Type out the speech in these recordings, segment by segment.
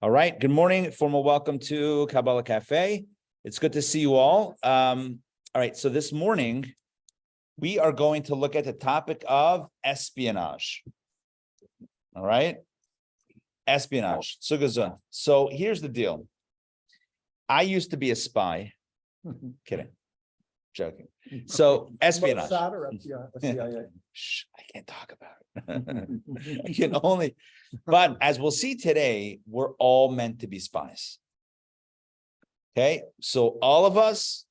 All right. Good morning. Formal welcome to Kabbalah Café. It's good to see you all. All right. So this morning, we are going to look at the topic of espionage. All right. Espionage. So here's the deal. I used to be a spy. Kidding. Joking. So espionage. Shh, I can't talk about it. I can only, but as we'll see today, we're all meant to be spies. Okay, so all of us,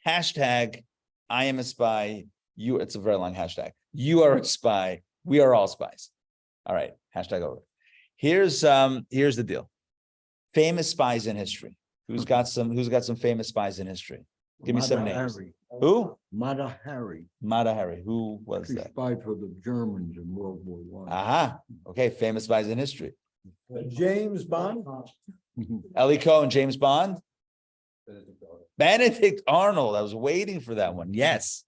hashtag, I am a spy. It's a very long hashtag. You are a spy. We are all spies. All right, hashtag over. Here's the deal. Famous spies in history. Who's got some famous spies in history? Give me some names. Who? Mata Hari. Mata Hari. Who was that? Spied for the Germans in World War I. Aha. Okay, famous spies in history. James Bond. Ellie Cohen, James Bond. Benedict Arnold. I was waiting for that one. Yes.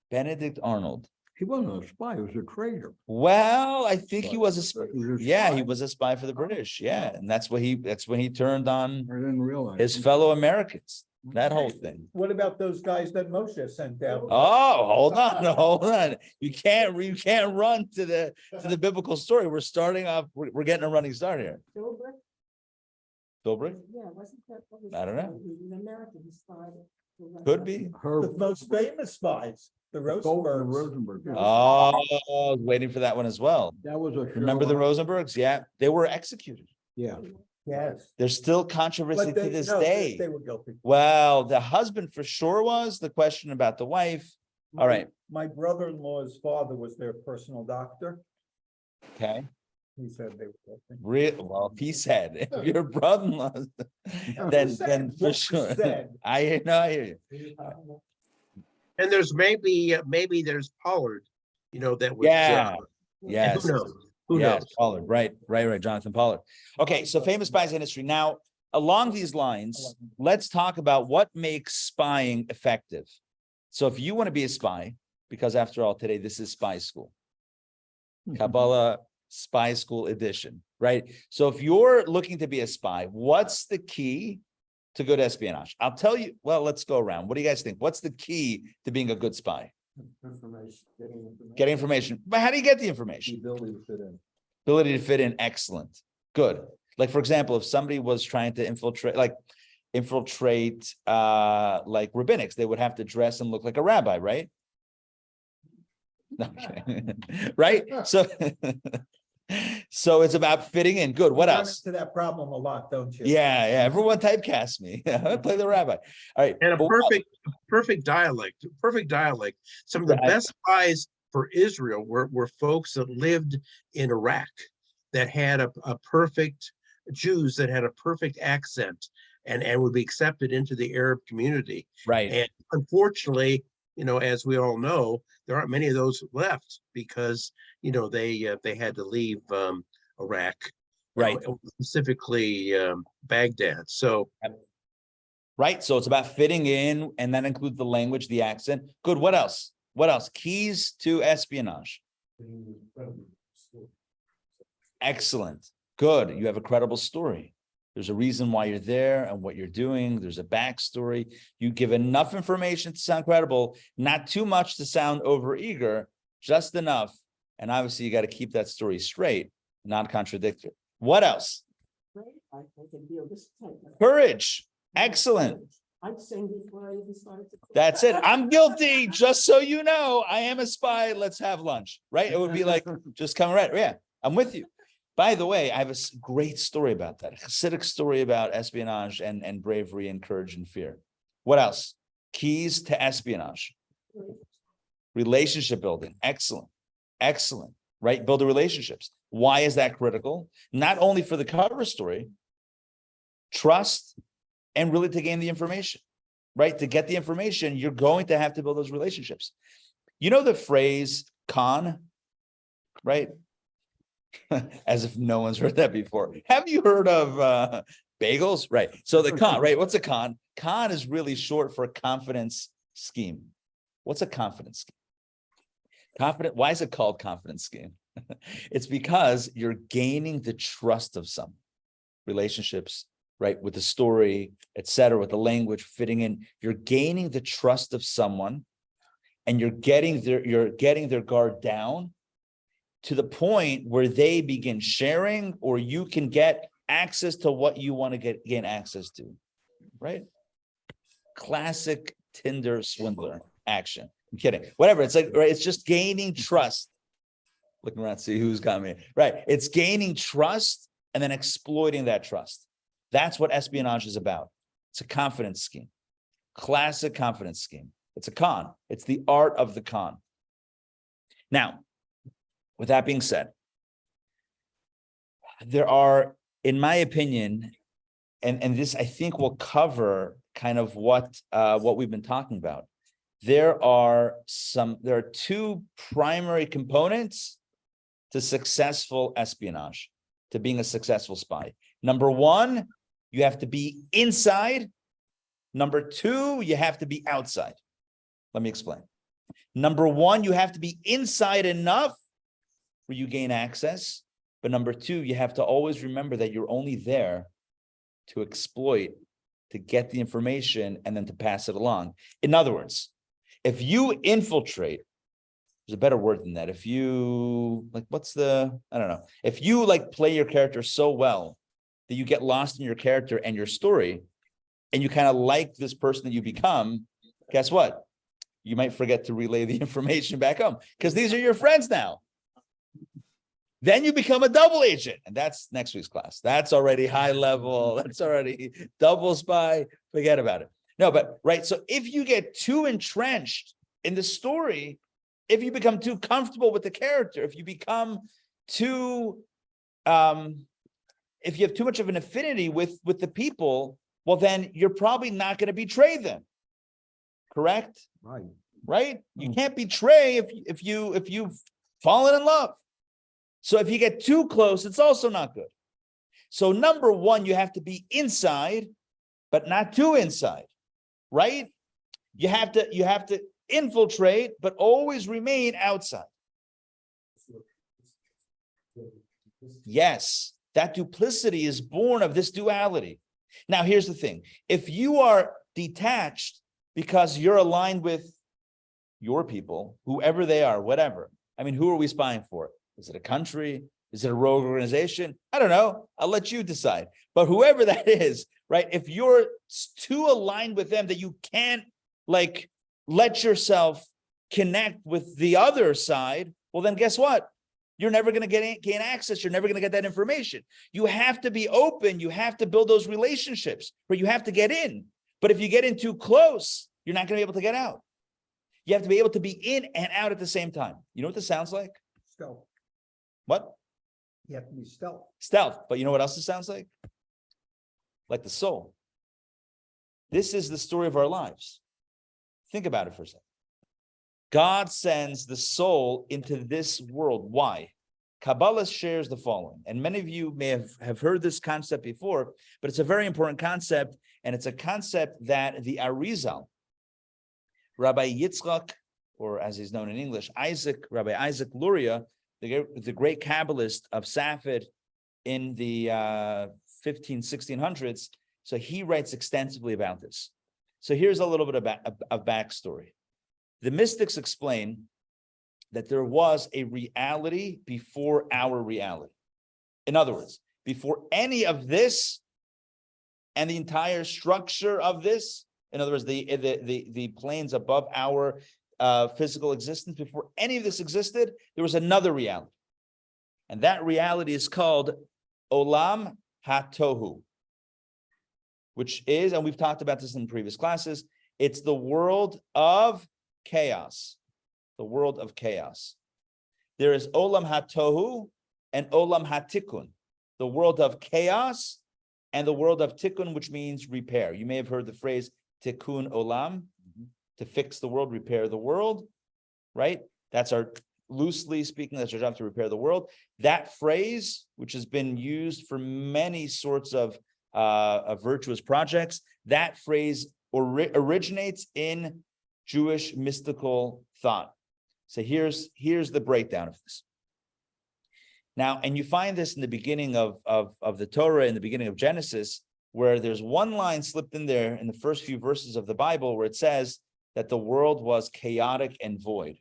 Benedict Arnold. He wasn't a spy, he was a traitor. Well, I think he was a spy. He was a Yeah, spy. he was a spy for the British. Yeah. And that's when he turned on I didn't realize. his fellow Americans. That whole thing. What about those guys that Moshe sent out? Oh, hold on. You can't run to the biblical story. We're starting off, we're getting a running start here. Philbrick? Yeah, wasn't that? I don't know. He was an American spy. Could be. The most famous spies, the Rosenbergs. Rosenberg. Yeah. Oh, I was waiting for that one as well. That was a. Remember the Rosenbergs? Yeah, they were executed. Yeah. Yes. There's still controversy to this day. They were guilty. Well, the husband for sure was. The question about the wife. All right. My brother-in-law's father was their personal doctor. Okay. He said they were guilty. Well, if he said, if your brother-in-law, then for sure. I hear you. And there's maybe there's Pollard, that was. Yeah. Yes. Who knows? Who Yes, knows? Pollard, right, Jonathan Pollard. Okay, so famous spies in history. Now, along these lines, let's talk about what makes spying effective. So if you want to be a spy, because after all, today, this is spy school. Kabbalah Spy School Edition, right? So if you're looking to be a spy, what's the key to good espionage? I'll tell you, well, let's go around. What do you guys think? What's the key to being a good spy? Getting information. But how do you get the information? Ability to fit in. Ability to fit in. Excellent. Good. Like, for example, if somebody was trying to infiltrate like rabbinics, they would have to dress and look like a rabbi, right? Okay. Right? So it's about fitting in. Good. What else? To that problem a lot, don't you? Yeah. Everyone typecast me. Play the rabbi. All right. And a perfect dialect. Some of the best spies for Israel were folks that lived in Iraq that had a perfect Jews that had a perfect accent and would be accepted into the Arab community. Right. And unfortunately, as we all know, there aren't many of those left because they had to leave Iraq, right? Specifically Baghdad. So, right. So it's about fitting in, and that includes the language, the accent. Good. What else? Keys to espionage. Excellent. Good. You have a credible story. There's a reason why you're there and what you're doing. There's a backstory. You give enough information to sound credible, not too much to sound overeager, just enough. And obviously, you got to keep that story straight, not contradictory. What else? Courage. Excellent. I'd sing before I even started to. That's it. I'm guilty. Just so you know, I am a spy. Let's have lunch. Right? It would be like, just come right. Yeah, I'm with you. By the way, I have a great story about that. A Hasidic story about espionage and bravery and courage and fear. What else? Keys to espionage. Relationship building. Excellent. Right? Build the relationships. Why is that critical? Not only for the cover story, trust, and really to gain the information, right? To get the information, you're going to have to build those relationships. You know the phrase con, right? As if no one's heard that before. Have you heard of bagels? Right. So the con, right? What's a con? Con is really short for a confidence scheme. What's a confidence scheme? Why is it called confidence scheme? It's because you're gaining the trust of someone. relationships, right? With the story, etc., with the language fitting in. You're gaining the trust of someone, and you're getting their guard down to the point where they begin sharing, or you can get access to what you want to gain access to, right? Classic Tinder swindler action. I'm kidding. Whatever. It's like, right, it's just gaining trust. Looking around to see who's got me. Right. It's gaining trust and then exploiting that trust. That's what espionage is about. It's a confidence scheme. Classic confidence scheme. It's a con. It's the art of the con. Now, with that being said, there are, in my opinion, and this I think will cover kind of what we've been talking about. There are two primary components to successful espionage, to being a successful spy. Number one, you have to be inside. Number two, you have to be outside. Let me explain. Number one, you have to be inside enough where you gain access. But number two, you have to always remember that you're only there to exploit, to get the information, and then to pass it along. In other words, if you infiltrate, there's a better word than that. If you, like, I don't know. If you like play your character so well that you get lost in your character and your story, and you kind of like this person that you become, guess what? You might forget to relay the information back home because these are your friends now. Then you become a double agent, and that's next week's class. That's already high level. That's already double spy. Forget about it. No, but right. So if you get too entrenched in the story, if you become too comfortable with the character, if you become too, if you have too much of an affinity with the people, well, then you're probably not going to betray them. Correct? Right. Right? You can't betray if you've fallen in love. So if you get too close, it's also not good. So number one, you have to be inside, but not too inside, right? You have to infiltrate, but always remain outside. Yes, that duplicity is born of this duality. Now, here's the thing. If you are detached because you're aligned with your people, whoever they are, whatever. I mean, who are we spying for? Is it a country? Is it a rogue organization? I don't know. I'll let you decide. But whoever that is, right? If you're too aligned with them that you can't like let yourself connect with the other side, well, then guess what? You're never going to gain access. You're never going to get that information. You have to be open. You have to build those relationships where you have to get in. But if you get in too close, you're not going to be able to get out. You have to be able to be in and out at the same time. You know what this sounds like? Stealth. What? You have to be stealth. Stealth. But you know what else it sounds like? Like the soul. This is the story of our lives. Think about it for a second. God sends the soul into this world. Why? Kabbalah shares the following, and many of you may have heard this concept before, but it's a very important concept, and it's a concept that the Arizal, Rabbi Yitzchak, or as he's known in English, Rabbi Isaac Luria, the great Kabbalist of Safed in the 1600s, so he writes extensively about this. So here's a little bit of backstory. The mystics explain that there was a reality before our reality. In other words, before any of this and the entire structure of this, in other words, the planes above our physical existence, before any of this existed, there was another reality. And that reality is called Olam HaTohu, which is, and we've talked about this in previous classes, it's the world of chaos. The world of chaos. There is Olam HaTohu and Olam HaTikkun, the world of chaos and the world of Tikkun, which means repair. You may have heard the phrase Tikkun Olam, to fix the world, repair the world, right? That's our, loosely speaking, that's our job, to repair the world. That phrase, which has been used for many sorts of virtuous projects, that phrase originates in Jewish mystical thought. So here's the breakdown of this. Now, and you find this in the beginning of the Torah, in the beginning of Genesis, where there's one line slipped in there in the first few verses of the Bible where it says that the world was chaotic and void.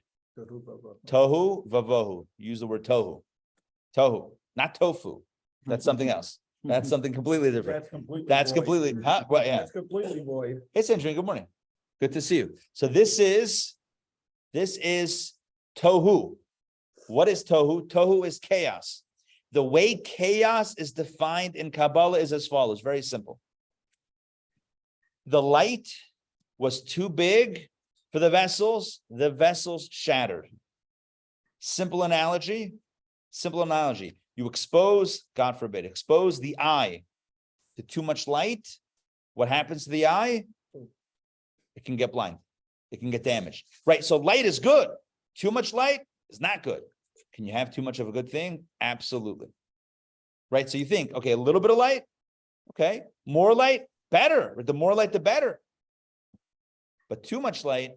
Tohu vavohu. Use the word tohu. Tohu, not tofu. That's something else. That's something completely different. That's Completely, huh? Well, yeah. That's completely void. Hey, Sandrine, good morning. Good to see you. So this is tohu. What is tohu? Tohu is chaos. The way chaos is defined in Kabbalah is as follows, very simple. The light was too big for the vessels shattered. Simple analogy. You expose, God forbid, expose the eye to too much light. What happens to the eye? It can get blind. It can get damaged. Right, so light is good. Too much light is not good. Can you have too much of a good thing? Absolutely. Right, so you think, okay, a little bit of light, okay, more light, better. The more light, the better. But too much light,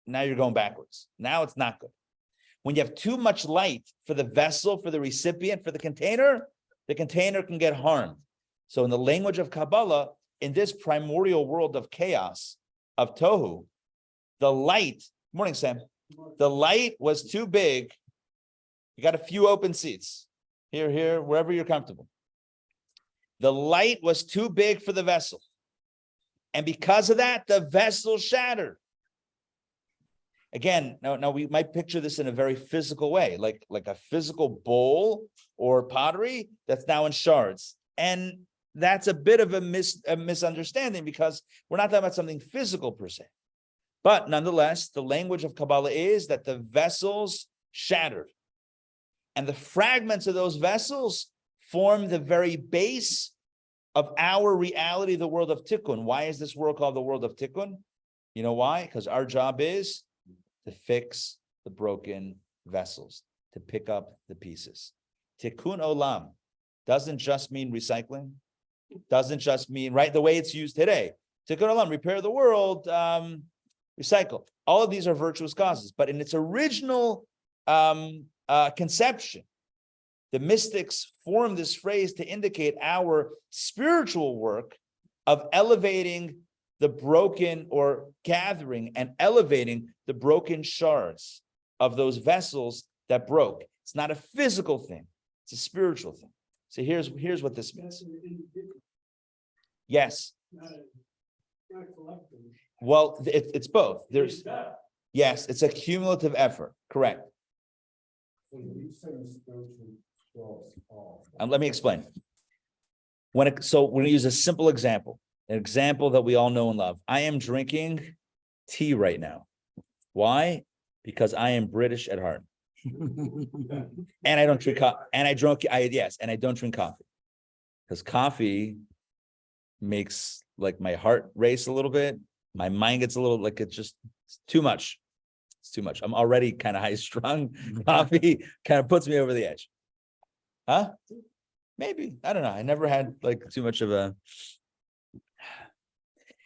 now you're going backwards. Now it's not good. When you have too much light for the vessel, for the recipient, for the container can get harmed. So in the language of Kabbalah, in this primordial world of chaos, of tohu, the light, morning, Sam, the light was too big. You got a few open seats. Here, wherever you're comfortable. The light was too big for the vessel. And because of that, the vessel shattered. Again, now we might picture this in a very physical way, like a physical bowl or pottery that's now in shards. And that's a bit of a misunderstanding because we're not talking about something physical per se. But nonetheless, the language of Kabbalah is that the vessels shattered. And the fragments of those vessels form the very base of our reality, the world of Tikkun. Why is this world called the world of Tikkun? You know why? Because our job is to fix the broken vessels, to pick up the pieces. Tikkun olam doesn't just mean recycling, doesn't just mean, right, the way it's used today. Tikkun olam, repair the world, recycle. All of these are virtuous causes, but in its original conception, the mystics formed this phrase to indicate our spiritual work of elevating the broken, or gathering and elevating the broken shards of those vessels that broke. It's not a physical thing, it's a spiritual thing. So here's what this means. Yes. Well, it's both. Yes, it's a cumulative effort, correct. And let me explain. So we're going to use a simple example. An example that we all know and love. I am drinking tea right now. Why? Because I am British at heart. And I don't drink coffee. And I don't drink coffee. Because coffee makes like my heart race a little bit. My mind gets a little like it's too much. It's too much. I'm already kind of high strung. Coffee kind of puts me over the edge. Huh? Maybe. I don't know. I never had like too much of a.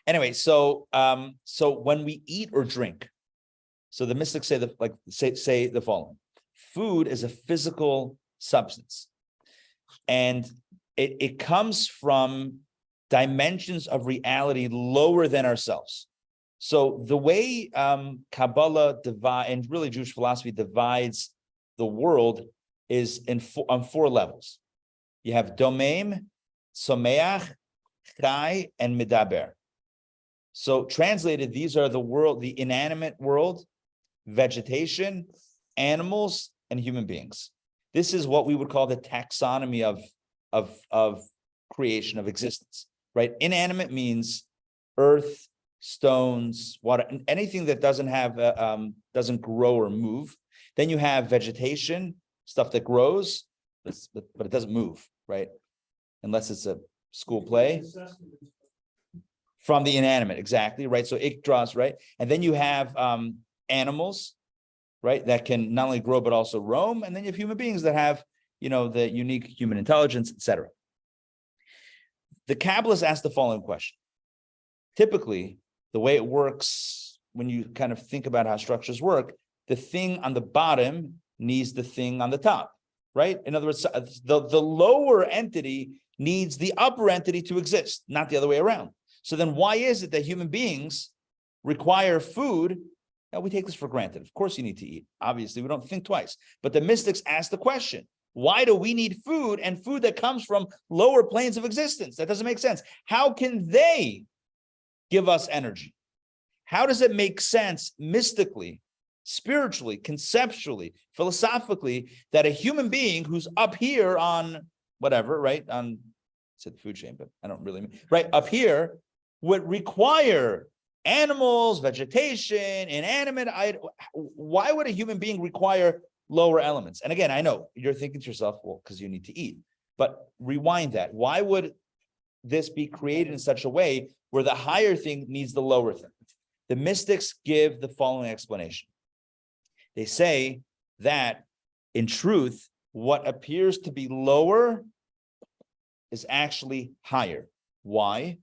Anyway, so when we eat or drink, so the mystics say say the following: food is a physical substance, and it comes from dimensions of reality lower than ourselves. So the way Kabbalah and really Jewish philosophy divides the world is on four levels. You have domain, someach, chai, and medaber. So translated, these are the world, the inanimate world, vegetation, animals, and human beings. This is what we would call the taxonomy of creation, of existence, right? Inanimate means earth, stones, water, anything that doesn't have doesn't grow or move. Then you have vegetation, stuff that grows, but it doesn't move, right? Unless it's a school play. From the inanimate, exactly, right? So it draws, right? And then you have animals, right, that can not only grow but also roam, and then you have human beings that have, the unique human intelligence, etc. The Kabbalists ask the following question. Typically, the way it works, when you kind of think about how structures work, the thing on the bottom needs the thing on the top. right? In other words, the lower entity needs the upper entity to exist, not the other way around. So then why is it that human beings require food? Now, we take this for granted. Of course you need to eat. Obviously, we don't think twice. But the mystics ask the question, why do we need food and food that comes from lower planes of existence? That doesn't make sense. How can they give us energy? How does it make sense mystically, spiritually, conceptually, philosophically, that a human being who's up here on whatever, right? On, I said food chain, but I don't really mean, right? Up here would require animals, vegetation, inanimate items. Why would a human being require lower elements? And again, I know you're thinking to yourself, well, because you need to eat, but rewind that. Why would this be created in such a way where the higher thing needs the lower thing? The mystics give the following explanation. They say that in truth, what appears to be lower is actually higher. Why?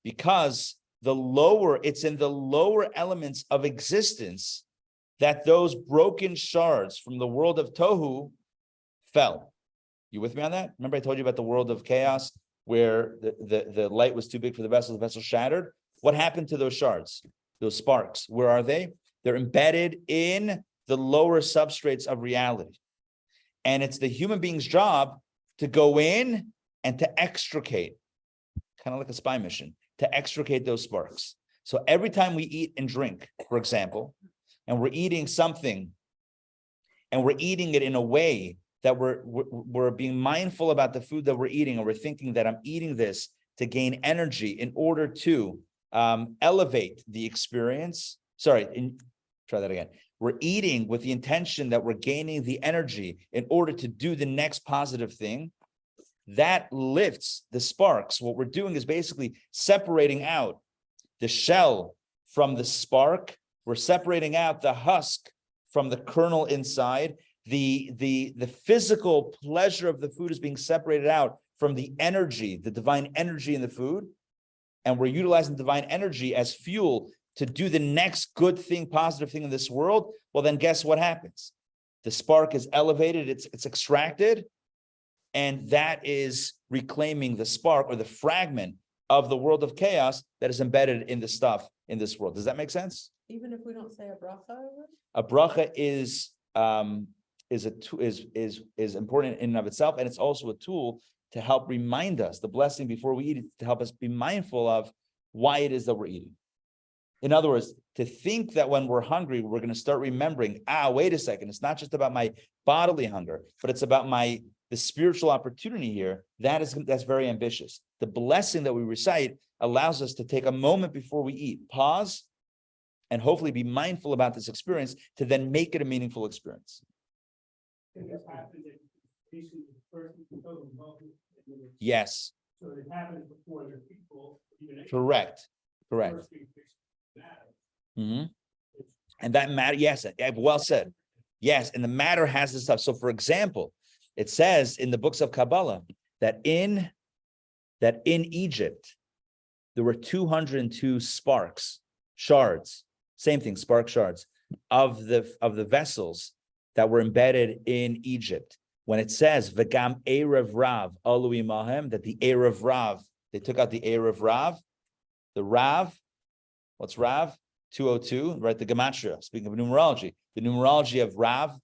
Because it's in the lower elements of existence that those broken shards from the world of Tohu fell. You with me on that? Remember I told you about the world of chaos where the light was too big for the vessel shattered? What happened to those shards, those sparks? Where are they? They're embedded in the lower substrates of reality. And it's the human being's job to go in and to extricate, kind of like a spy mission, to extricate those sparks. So every time we eat and drink, for example, and we're eating something, and we're eating it in a way that we're being mindful about the food that we're eating, and we're thinking that I'm eating this to gain energy in order to elevate the experience. Try that again. We're eating with the intention that we're gaining the energy in order to do the next positive thing. That lifts the sparks. What we're doing is basically separating out the shell from the spark. We're separating out the husk from the kernel inside. The physical pleasure of the food is being separated out from the energy, the divine energy in the food. And we're utilizing divine energy as fuel to do the next good thing, positive thing in this world. Well, then guess what happens? The spark is elevated, it's extracted, and that is reclaiming the spark or the fragment of the world of chaos that is embedded in the stuff in this world. Does that make sense? Even if we don't say a bracha over it? A bracha is important in and of itself, and it's also a tool to help remind us the blessing before we eat it, to help us be mindful of why it is that we're eating. In other words, to think that when we're hungry, we're going to start remembering, wait a second, it's not just about my bodily hunger, but it's about the spiritual opportunity here. That's very ambitious. The blessing that we recite allows us to take a moment before we eat, pause, and hopefully be mindful about this experience to then make it a meaningful experience. Yes. So it happens before the people. Correct. Mm-hmm. And that matter, yes, well said. Yes, and the matter has this stuff. So, for example, it says in the books of Kabbalah that in Egypt there were 202 shards, same thing, spark shards of the vessels that were embedded in Egypt. When it says V'gam Erev Rav Alu Imahem, that the Erev Rav, they took out the Erev Rav, the Rav. What's Rav? 202, right? The Gematria, speaking of numerology. The numerology of Rav,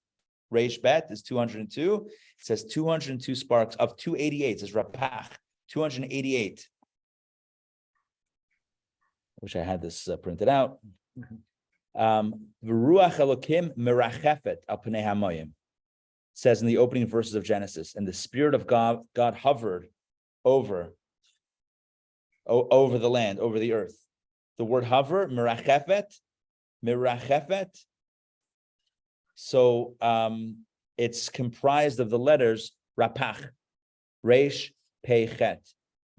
Reish Bet, is 202. It says 202 sparks of 288. It says Rapach, 288. I wish I had this printed out. V'ruach Elokim merachefet al pnei hamayim. Says in the opening verses of Genesis, and the Spirit of God hovered over the land, over the earth. The word hover, mirachefet. So it's comprised of the letters rapach, reish, pei, chet.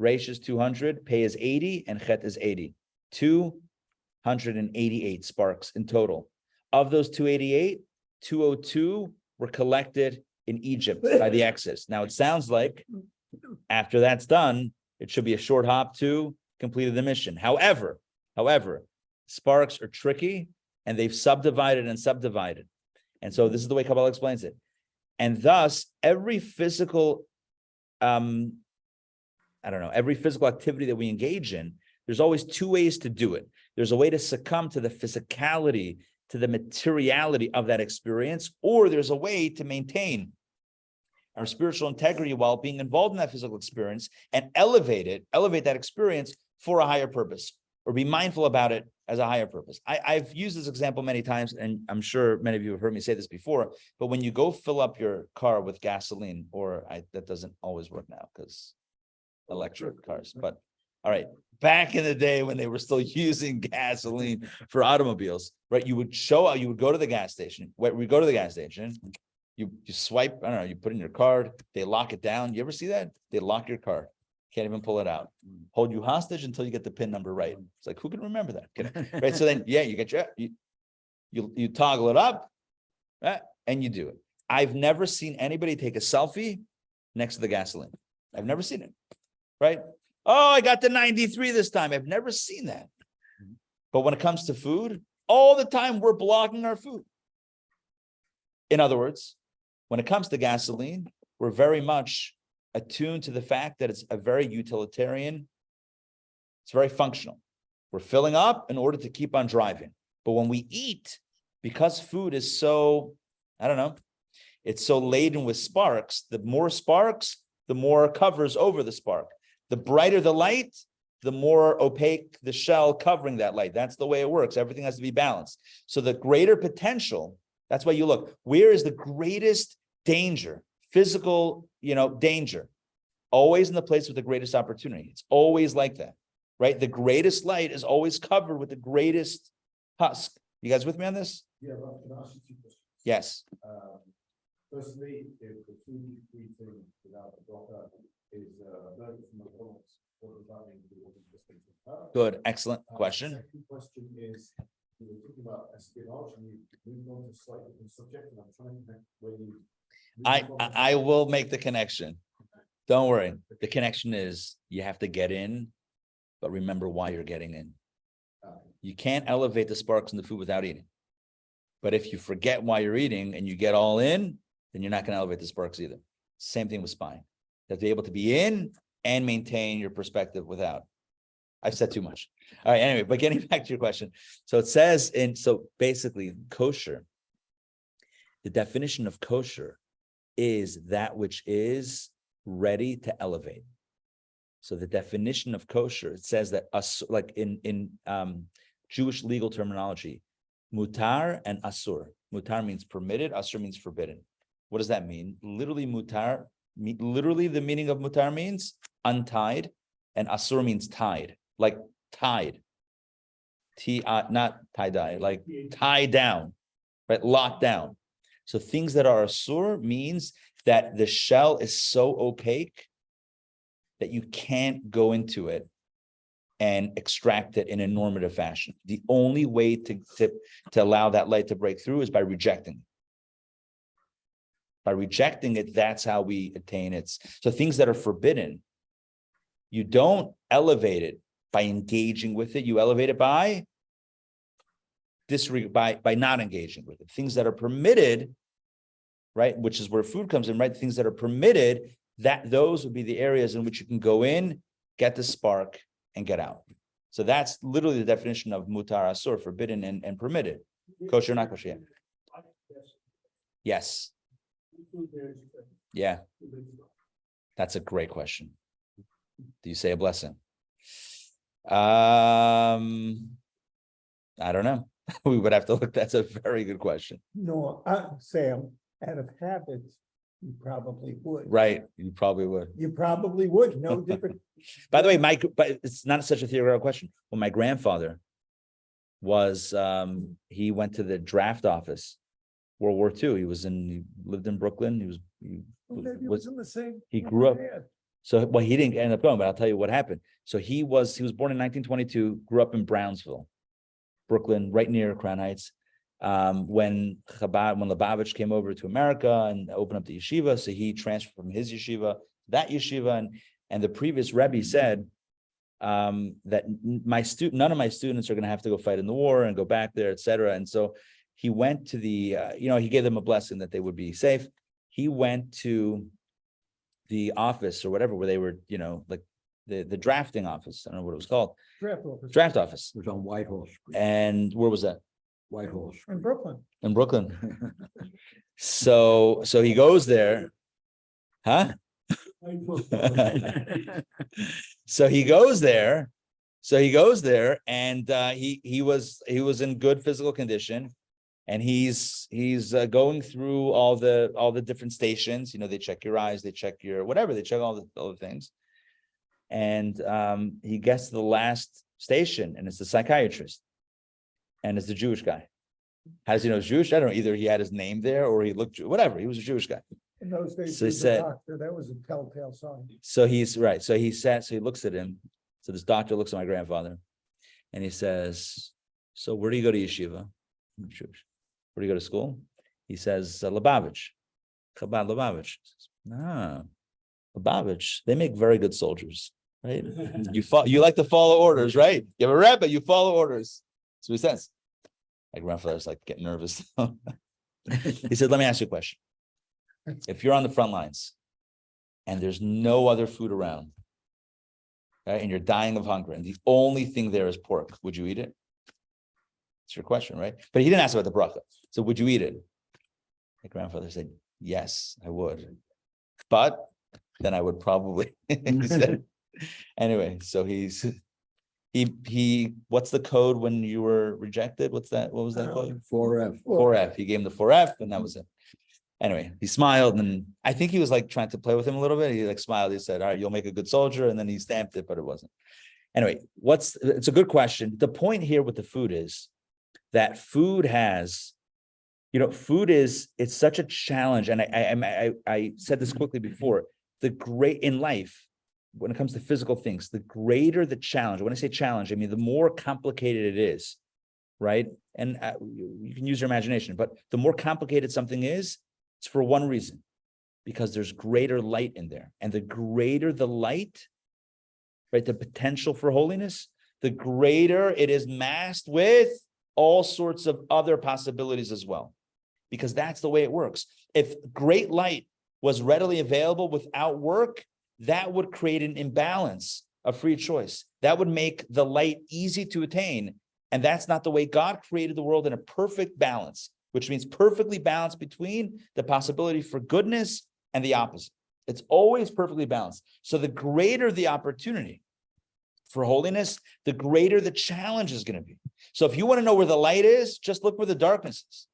Reish is 200, pei is 80, and chet is 80. 288 sparks in total. Of those 288, 202 were collected in Egypt by the Exodus. Now it sounds like after that's done, it should be a short hop to completed the mission. However, sparks are tricky and they've subdivided. And so this is the way Kabbalah explains it. And thus, every physical, every physical activity that we engage in, there's always two ways to do it. There's a way to succumb to the physicality, to the materiality of that experience, or there's a way to maintain our spiritual integrity while being involved in that physical experience and elevate that experience for a higher purpose, or be mindful about it as a higher purpose. I've used this example many times, and I'm sure many of you have heard me say this before, but when you go fill up your car with gasoline, that doesn't always work now because electric cars, but all right, back in the day when they were still using gasoline for automobiles, right? You would go to the gas station. You swipe, I don't know, you put in your card, they lock it down. You ever see that? They lock your card. Can't even pull it out. Hold you hostage until you get the PIN number right. It's like, who can remember that? Right. So then, you get you toggle it up, and you do it. I've never seen anybody take a selfie next to the gasoline. I've never seen it. Right. Oh, I got the 93 this time. I've never seen that. But when it comes to food, all the time we're blocking our food. In other words, when it comes to gasoline, we're very much attuned to the fact that it's a very utilitarian, it's very functional. We're filling up in order to keep on driving. But when we eat, because food is so, it's so laden with sparks, the more covers over the spark. The brighter the light, the more opaque the shell covering that light. That's the way it works. Everything has to be balanced. So the greater potential, that's why you look, where is the greatest danger, physical, danger? Always in the place with the greatest opportunity. It's always like that, right? The greatest light is always covered with the greatest husk. You guys with me on this? Yeah, but can I ask you two questions? Yes. Firstly, if the food you're eating without a doctor is burger from McDonald's, what does that mean to the existence of her? Good. Excellent question. The second question is, you were talking about espionage and you moved on to a slightly different subject, and I'm trying to connect where you. I will make the connection. Don't worry. The connection is you have to get in, but remember why you're getting in. You can't elevate the sparks in the food without eating. But if you forget why you're eating and you get all in, then you're not going to elevate the sparks either. Same thing with spine. You have to be able to be in and maintain your perspective without. I've said too much. All right, anyway, but getting back to your question. So it says so basically kosher, the definition of kosher is that which is ready to elevate. So the definition of kosher, it says that like in Jewish legal terminology, mutar and asur. Mutar means permitted, asur means forbidden. What does that mean? Literally mutar, literally the meaning of mutar means untied, and asur means tied, like tied. Not tie-dye, like tie down, right? Locked down. So things that are asur means that the shell is so opaque that you can't go into it and extract it in a normative fashion. The only way to allow that light to break through is by rejecting it. By rejecting it, that's how we attain it. So things that are forbidden, you don't elevate it by engaging with it. You elevate it by not engaging with it. Things that are permitted, right, which is where food comes in, right? Things that are permitted, those would be the areas in which you can go in, get the spark, and get out. So that's literally the definition of mutar asur, forbidden and permitted. Kosher, not kosher. Yes. Yeah. That's a great question. Do you say a blessing? I don't know. We would have to look. That's a very good question. No, Sam, out of habit, you probably would. Right. You probably would. You probably would, no different. By the way, but it's not such a theoretical question. Well, my grandfather was, he went to the draft office, World War II. He lived in Brooklyn. He was in the same. he grew up. So, well, he didn't end up going, but I'll tell you what happened. So he was born in 1922, grew up in Brownsville, Brooklyn, right near Crown Heights. When Lubavitch came over to America and opened up the yeshiva, so he transferred from his yeshiva to that yeshiva, and the previous Rabbi said that none of my students are going to have to go fight in the war and go back there, etc. And so he went to the, he gave them a blessing that they would be safe. he went to the office or whatever, where they were, like the drafting office. I don't know what it was called. Draft office. It was on Whitehall Street, And where was that? Whitehall In Street. Brooklyn. In Brooklyn. So he goes there. Huh? So he goes there. And he was in good physical condition. And he's going through all the different stations. They check your eyes, they check your whatever, they check all the things. And he gets to the last station, and it's the psychiatrist, and it's the Jewish guy. How does he know he's Jewish? I don't know. Either he had his name there, or he looked whatever. He was a Jewish guy. In those days, So he he was a said- doctor. That was a telltale sign. So he's right. So he looks at him. So this doctor looks at my grandfather, and he says, "So where do you go to yeshiva?" I'm Jewish. Where do you go to school? He says, Lubavitch, Chabad Lubavitch. Ah, Lubavitch. They make very good soldiers, right? You like to follow orders, right? You have a rabbi, you follow orders. That's what he says. My grandfather's like getting nervous. He said, "Let me ask you a question. If you're on the front lines and there's no other food around, right, and you're dying of hunger, and the only thing there is pork, would you eat it?" It's your question, right? But he didn't ask about the bracha. So would you eat it? My grandfather said, "Yes, I would. But then I would probably," he said. Anyway, so he what's the code when you were rejected? What's that? What was that code? 4F. 4F. He gave him the 4F, and that was it. Anyway, he smiled, and I think he was like trying to play with him a little bit. He like smiled. He said, "All right, you'll make a good soldier," and then he stamped it, but it wasn't. Anyway, it's a good question. The point here with the food is that food has, it's such a challenge. And I said this quickly before, in life, when it comes to physical things, the greater the challenge. When I say challenge, I mean, the more complicated it is, right? And you can use your imagination, but the more complicated something is, it's for one reason, because there's greater light in there. And the greater the light, right, the potential for holiness, the greater it is masked with all sorts of other possibilities as well, because that's the way it works. If great light was readily available without work, that would create an imbalance of free choice. That would make the light easy to attain. And that's not the way God created the world, in a perfect balance, which means perfectly balanced between the possibility for goodness and the opposite. It's always perfectly balanced. So the greater the opportunity for holiness, the greater the challenge is going to be. So if you want to know where the light is, just look where the darkness is.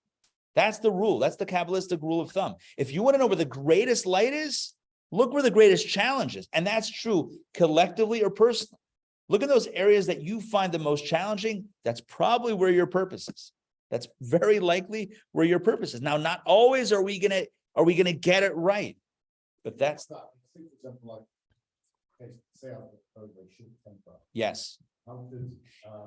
That's the rule. That's the Kabbalistic rule of thumb. If you want to know where the greatest light is, look where the greatest challenge is. And that's true collectively or personally. Look at those areas that you find the most challenging. That's probably where your purpose is. That's very likely where your purpose is. Now, not always are we gonna get it right, but that's For example, like, say, yes. how does,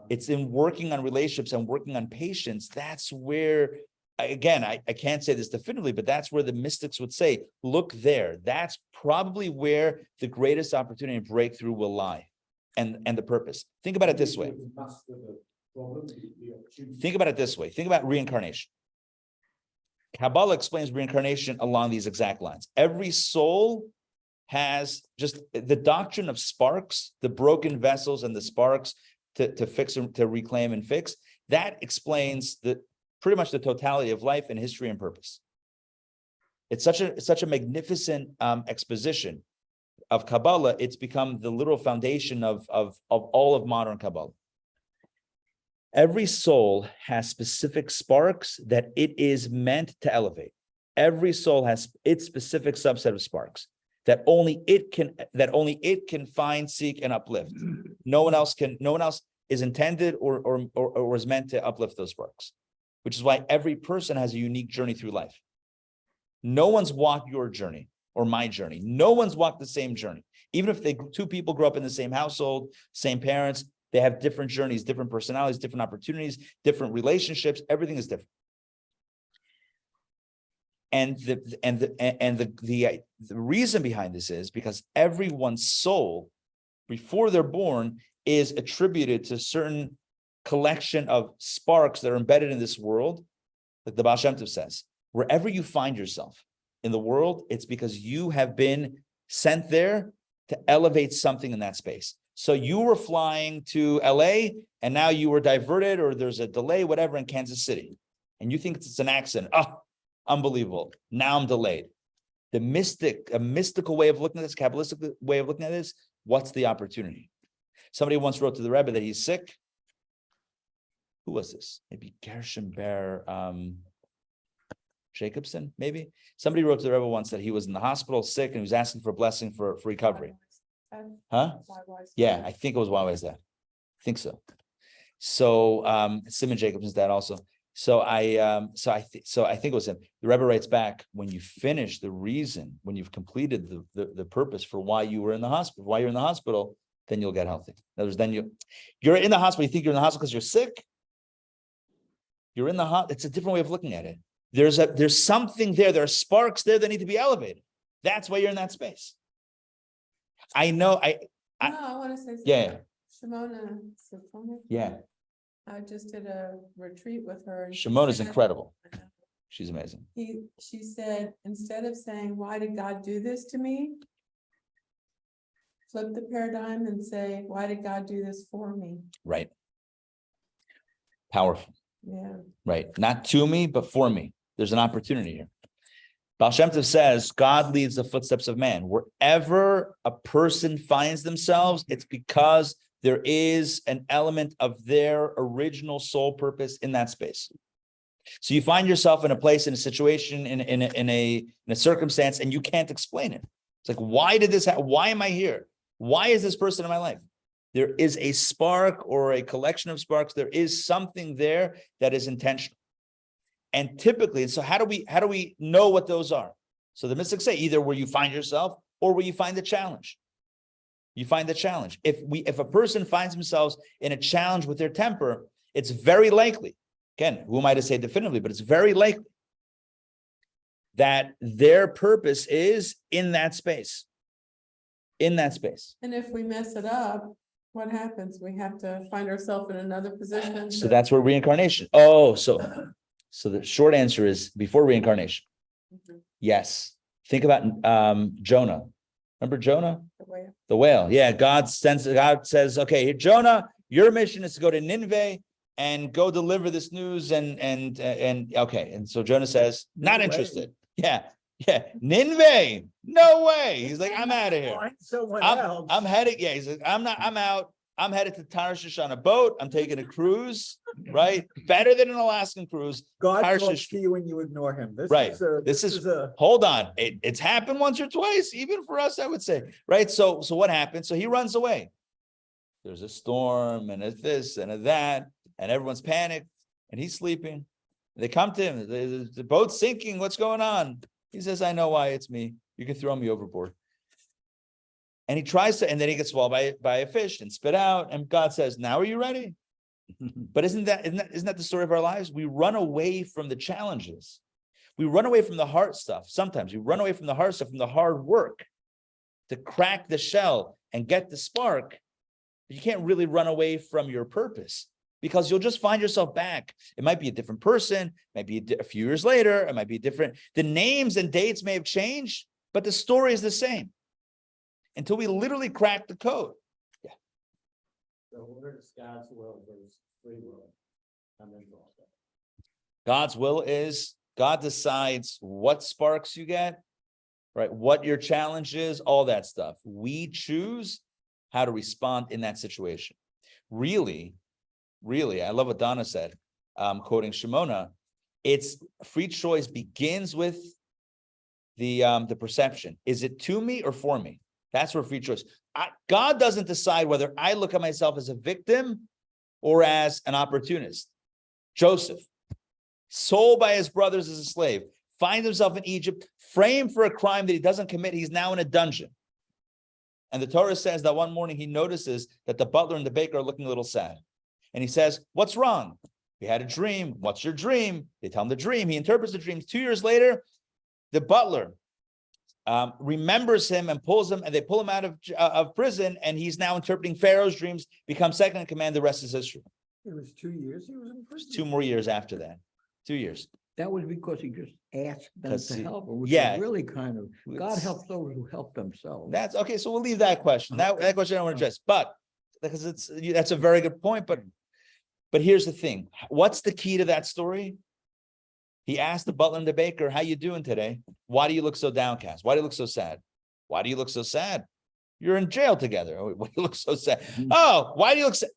It's in working on relationships and working on patience. That's where, again, I can't say this definitively, but that's where the mystics would say, look there. That's probably where the greatest opportunity and breakthrough will lie, and the purpose. Think about it this way. Think about it this way. Think about reincarnation. Kabbalah explains reincarnation along these exact lines. Every soul has just the doctrine of sparks, the broken vessels and the sparks to fix, to reclaim and fix. That explains pretty much the totality of life and history and purpose. It's such a magnificent exposition of Kabbalah. It's become the literal foundation of all of modern Kabbalah. Every soul has specific sparks that it is meant to elevate. Every soul has its specific subset of sparks that only it can find, seek, and uplift. No one else is intended or is meant to uplift those sparks, which is why every person has a unique journey through life. No one's walked your journey or my journey. No one's walked the same journey. Even if two people grew up in the same household, same parents, they have different journeys, different personalities, different opportunities, different relationships. Everything is different. And the reason behind this is because everyone's soul, before they're born, is attributed to a certain collection of sparks that are embedded in this world. Like the Baal Shem Tov says, wherever you find yourself, in the world, it's because you have been sent there to elevate something in that space. So you were flying to LA and now you were diverted, or there's a delay, whatever, in Kansas City. And you think it's an accident. Oh, unbelievable. Now I'm delayed. A mystical way of looking at this, Kabbalistic way of looking at this, what's the opportunity? Somebody once wrote to the Rabbi that he's sick. Who was this? Maybe Gershom Ber Jacobson, maybe? Somebody wrote to the Rebbe once that he was in the hospital sick and he was asking for a blessing for recovery. Huh? Yeah, I think it was YY's dad. I think so. So Simon Jacobson's dad also. So I think it was him. The Rebbe writes back, when you finish the reason, when you've completed the purpose for why you were in the hospital, why you're in the hospital, then you'll get healthy. In other words, then you're in the hospital, you think you're in the hospital because you're sick. You're in the hospital. It's a different way of looking at it. There's something there. There are sparks there that need to be elevated. That's why you're in that space. I know. I want to say something. Yeah. Shimona. Yeah. I just did a retreat with her. And Shimona's said- incredible. She's amazing. She said, instead of saying, why did God do this to me? Flip the paradigm and say, why did God do this for me? Right. Powerful. Yeah. Right. Not to me, but for me. There's an opportunity here. Baal Shem Tov says, God leads the footsteps of man. Wherever a person finds themselves, it's because there is an element of their original soul purpose in that space. So you find yourself in a place, in a situation, in a circumstance, and you can't explain it. It's like, why did this happen? Why am I here? Why is this person in my life? There is a spark or a collection of sparks. There is something there that is intentional. And typically, so how do we know what those are? So the mystics say either where you find yourself or where you find the challenge. You find the challenge. If a person finds themselves in a challenge with their temper, it's very likely, again, who am I to say definitively, but it's very likely that their purpose is in that space. In that space. And if we mess it up, what happens? We have to find ourselves in another position. So that's where reincarnation. Oh, so the short answer is before reincarnation. Mhm. Yes. Think about Jonah. Remember Jonah? The way- The whale. Yeah, God says, okay, Jonah, your mission is to go to Nineveh and go deliver this news and okay. And so Jonah says, not No way. interested. Yeah. Nineveh. No way. He's like, I'm out of here. Find someone else. I'm headed. Yeah, he's like, I'm out. I'm headed to Tarshish on a boat. I'm taking a cruise, right? Better than an Alaskan cruise. God Tarshish. talks to you and you ignore him. Right. This is a. Hold on. It's happened once or twice, even for us, I would say. Right. So what happens? So he runs away. There's a storm and it's this and a that, and everyone's panicked and he's sleeping. They come to him. The boat's sinking. What's going on? He says, I know why. It's me. You can throw me overboard. And he tries to, and then he gets swallowed by a fish and spit out. And God says, now are you ready? But isn't that the story of our lives? We run away from the challenges. We run away from the hard stuff. Sometimes we run away from the hard stuff, from the hard work to crack the shell and get the spark. But you can't really run away from your purpose because you'll just find yourself back. It might be a different person, it might be a few years later, it might be different. The names and dates may have changed, but the story is the same until we literally crack the code. So where is God's will versus free will? I'm involved. God's will is God decides what sparks you get, right? What your challenge is, all that stuff. We choose how to respond in that situation. Really, I love what Donna said, quoting Shimona. It's free choice begins with the perception. Is it to me or for me? That's where free choice. God doesn't decide whether I look at myself as a victim or as an opportunist. Joseph, sold by his brothers as a slave, finds himself in Egypt, framed for a crime that he doesn't commit. He's now in a dungeon. And the Torah says that one morning he notices that the butler and the baker are looking a little sad. And he says, what's wrong? We had a dream. What's your dream? They tell him the dream. He interprets the dream. 2 years later, the butler remembers him and pulls him, and they pull him out of prison, and he's now interpreting Pharaoh's dreams, becomes second in command. The rest is history. It was 2 years he was in prison. 2 more years after that. 2 years. That was because he just asked them 'Cause to he- help him, which yeah. is really kind of, God It's- helps those who help themselves. That's okay. So we'll leave that question. That Okay. question I don't want to address, but because that's a very good point. But here's the thing. What's the key to that story? He asked the butler and the baker, "How you doing today? Why do you look so downcast? Why do you look so sad? Why do you look so sad? You're in jail together. Why do you look so sad? Oh, why do you look sad?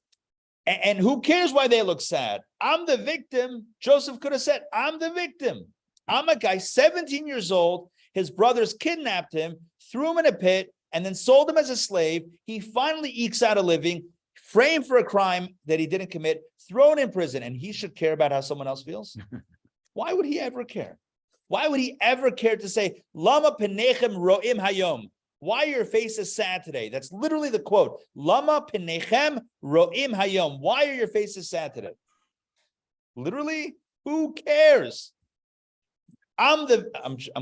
And who cares why they look sad? I'm the victim." Joseph could have said, "I'm the victim. I'm a guy 17 years old. His brothers kidnapped him, threw him in a pit, and then sold him as a slave. He finally ekes out a living, framed for a crime that he didn't commit, thrown in prison, and he should care about how someone else feels." Why would he ever care? Why would he ever care to say, "Lama penechem ro'im hayom"? Why your face is sad today? That's literally the quote. Lama penechem ro'im hayom. Why are your faces sad today? Literally, who cares? I'm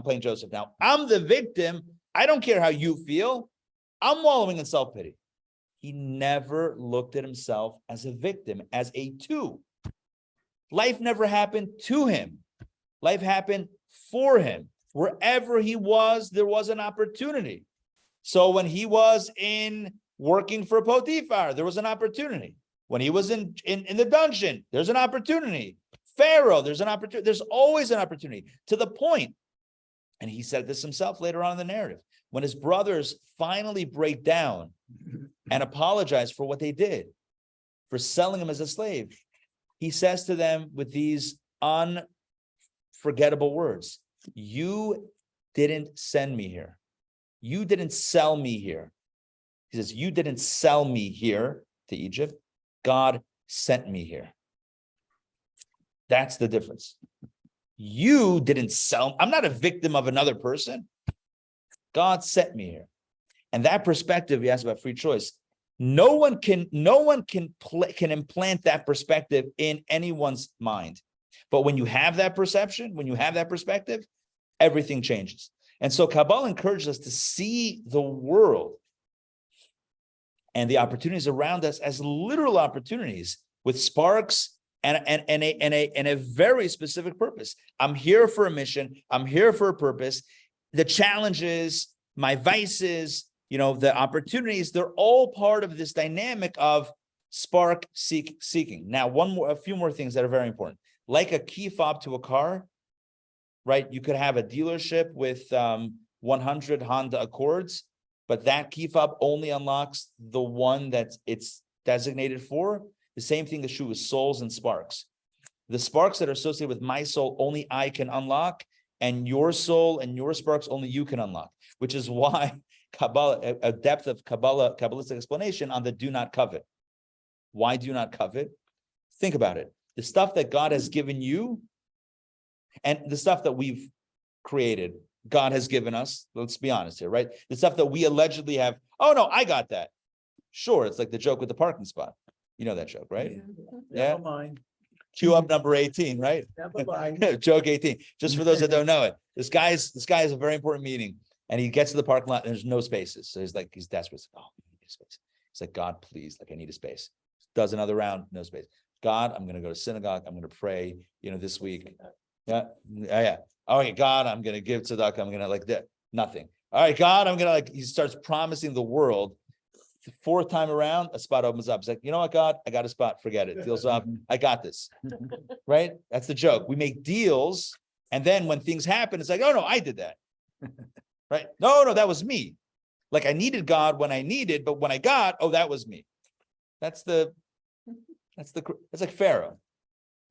playing Joseph now. I'm the victim. I don't care how you feel. I'm wallowing in self-pity. He never looked at himself as a victim, as a two. Life never happened to him. Life happened for him. Wherever he was, there was an opportunity. So when he was working for Potiphar, there was an opportunity. When he was in the dungeon, there's an opportunity. Pharaoh, there's an opportunity. There's always an opportunity, to the point, and he said this himself later on in the narrative, when his brothers finally break down and apologize for what they did, for selling him as a slave, he says to them with these unforgettable words, "You didn't send me here. You didn't sell me here." He says, "You didn't sell me here to Egypt. God sent me here." That's the difference. You didn't sell. I'm not a victim of another person. God sent me here. And that perspective, you asked about free choice. No one can implant that perspective in anyone's mind. But when you have that perception, when you have that perspective, everything changes. And so Kabbalah encourages us to see the world and the opportunities around us as literal opportunities with sparks and a very specific purpose. I'm here for a mission. I'm here for a purpose. The challenges, my vices, the opportunities, they're all part of this dynamic of spark seeking. Now, a few more things that are very important. Like a key fob to a car, right? You could have a dealership with 100 Honda Accords, but that key fob only unlocks the one that it's designated for. The same thing is true with souls and sparks. The sparks that are associated with my soul, only I can unlock, and your soul and your sparks, only you can unlock, which is why Kabbalah, a depth of Kabbalistic explanation on the do not covet. Why do not covet? Think about it. The stuff that God has given you and the stuff that we've created, God has given us. Let's be honest here, right? The stuff that we allegedly have. Oh, no, I got that. Sure, it's like the joke with the parking spot. You know that joke, right? Yeah. Never mind, Cue up number 18, right? never mind. Joke 18. Just for those that don't know it. This guy is a very important meeting, and he gets to the parking lot and there's no spaces. So he's desperate. He's like, "Oh, I need a space." He's like, "God, please, I need a space." Does another round, no space. "God, I'm going to go to synagogue. I'm going to pray, this week." Yeah. All right, God, I'm going to give tzedakah. I'm going to that. Nothing. All right, God, I'm going to he starts promising the world. The fourth time around, a spot opens up. He's like, "You know what, God, I got a spot. Forget it. Deal's up. I got this." Right? That's the joke. We make deals, and then when things happen, it's like, "Oh no, I did that." Right? No, that was me. Like I needed God when I needed, but when I got, oh, that was me. That's like Pharaoh.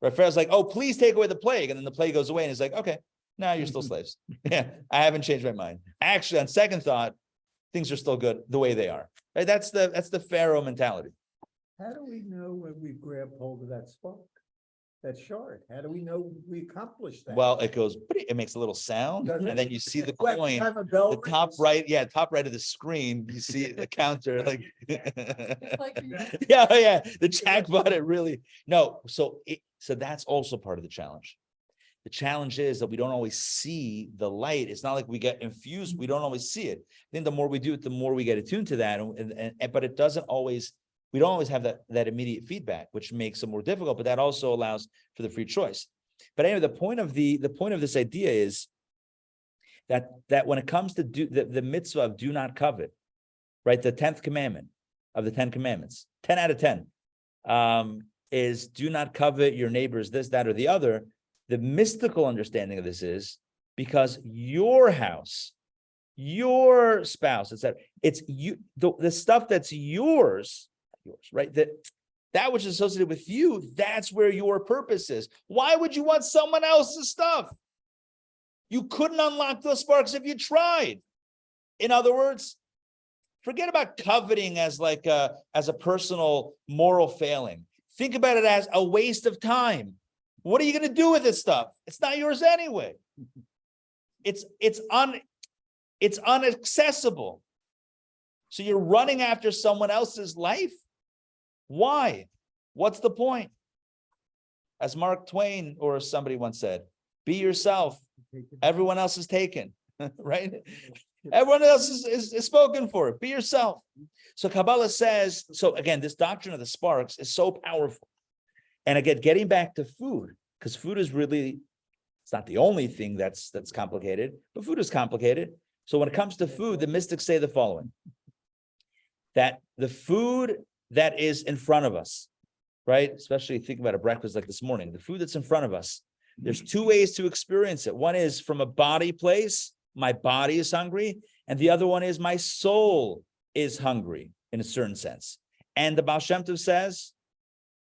Right? Pharaoh's like, "Oh, please take away the plague," and then the plague goes away, and he's like, "Okay, now you're still slaves." Yeah, I haven't changed my mind. Actually, on second thought, things are still good the way they are. Right? That's the Pharaoh mentality. How do we know when we grab hold of that spark, that shard? How do we know we accomplished that? Well, it makes a little sound, Does it? and then you see the What coin, time of bell the top rings? right, top right of the screen, you see the counter, like It's like you- yeah, the jackpot, it really, no, so that's also part of the challenge. The challenge is that we don't always see the light. It's not like we get infused. We don't always see it. I think the more we do it, the more we get attuned to that. But it doesn't always, we don't always have that immediate feedback, which makes it more difficult, but that also allows for the free choice. But anyway, the point of this idea is that when it comes to the mitzvah of do not covet, right? The 10th commandment of the 10 commandments, 10 out of 10, is do not covet your neighbor's this, that, or the other. The mystical understanding of this is because your house, your spouse, etc. It's you, the stuff that's yours, right? That which is associated with you, that's where your purpose is. Why would you want someone else's stuff? You couldn't unlock those sparks if you tried. In other words, forget about coveting as a personal moral failing. Think about it as a waste of time. What are you going to do with this stuff? It's not yours anyway. It's inaccessible. So you're running after someone else's life? Why? What's the point? As Mark Twain or somebody once said, be yourself. Everyone else is taken, right? Everyone else is spoken for. Be yourself. So Kabbalah says, so again, this doctrine of the sparks is so powerful. And again, getting back to food, because food is really, it's not the only thing that's complicated, but food is complicated. So when it comes to food, the mystics say the following, that the food that is in front of us, right? Especially think about a breakfast like this morning, the food that's in front of us, there's two ways to experience it. One is from a body place, my body is hungry, and the other one is my soul is hungry in a certain sense. And the Baal Shem Tov says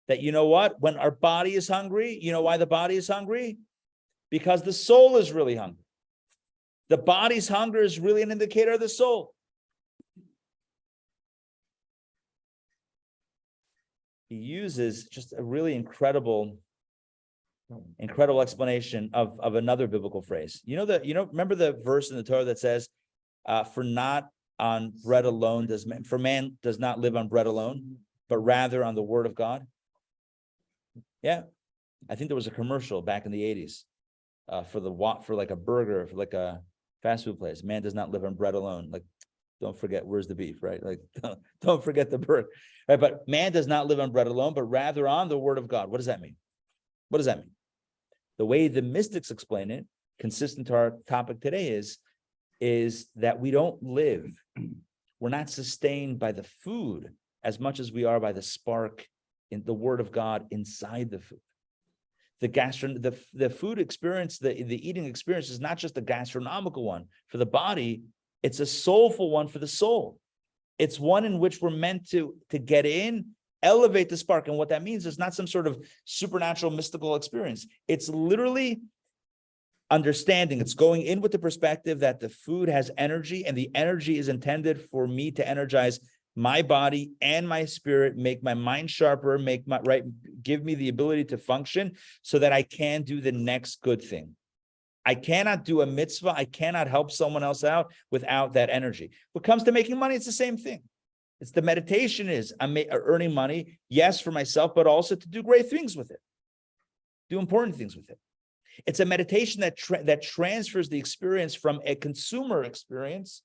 that, you know what, when our body is hungry, you know why the body is hungry? Because the soul is really hungry. The body's hunger is really an indicator of the soul. He uses just a really incredible explanation of another biblical phrase. Remember the verse in the Torah that says, for not on bread alone for man does not live on bread alone, but rather on the word of God. Yeah. I think there was a commercial back in the 80s for like a burger, for like a fast food place. Man does not live on bread alone. Like, don't forget, where's the beef, right? Like, don't forget the burger, right? But man does not live on bread alone, but rather on the word of God. What does that mean? What does that mean? The way the mystics explain it, consistent to our topic today, is that we don't live, we're not sustained by the food as much as we are by the spark in the word of God inside the food. The food experience, the eating experience is not just a gastronomical one for the body, it's a soulful one for the soul. It's one in which we're meant to get in, elevate the spark. And what that means is not some sort of supernatural mystical experience. It's literally understanding. It's going in with the perspective that the food has energy, and the energy is intended for me to energize my body and my spirit, make my mind sharper, give me the ability to function so that I can do the next good thing. I cannot do a mitzvah. I cannot help someone else out without that energy. When it comes to making money, it's the same thing. It's the meditation is I'm earning money, yes, for myself, but also to do great things with it, do important things with it. It's a meditation that transfers the experience from a consumer experience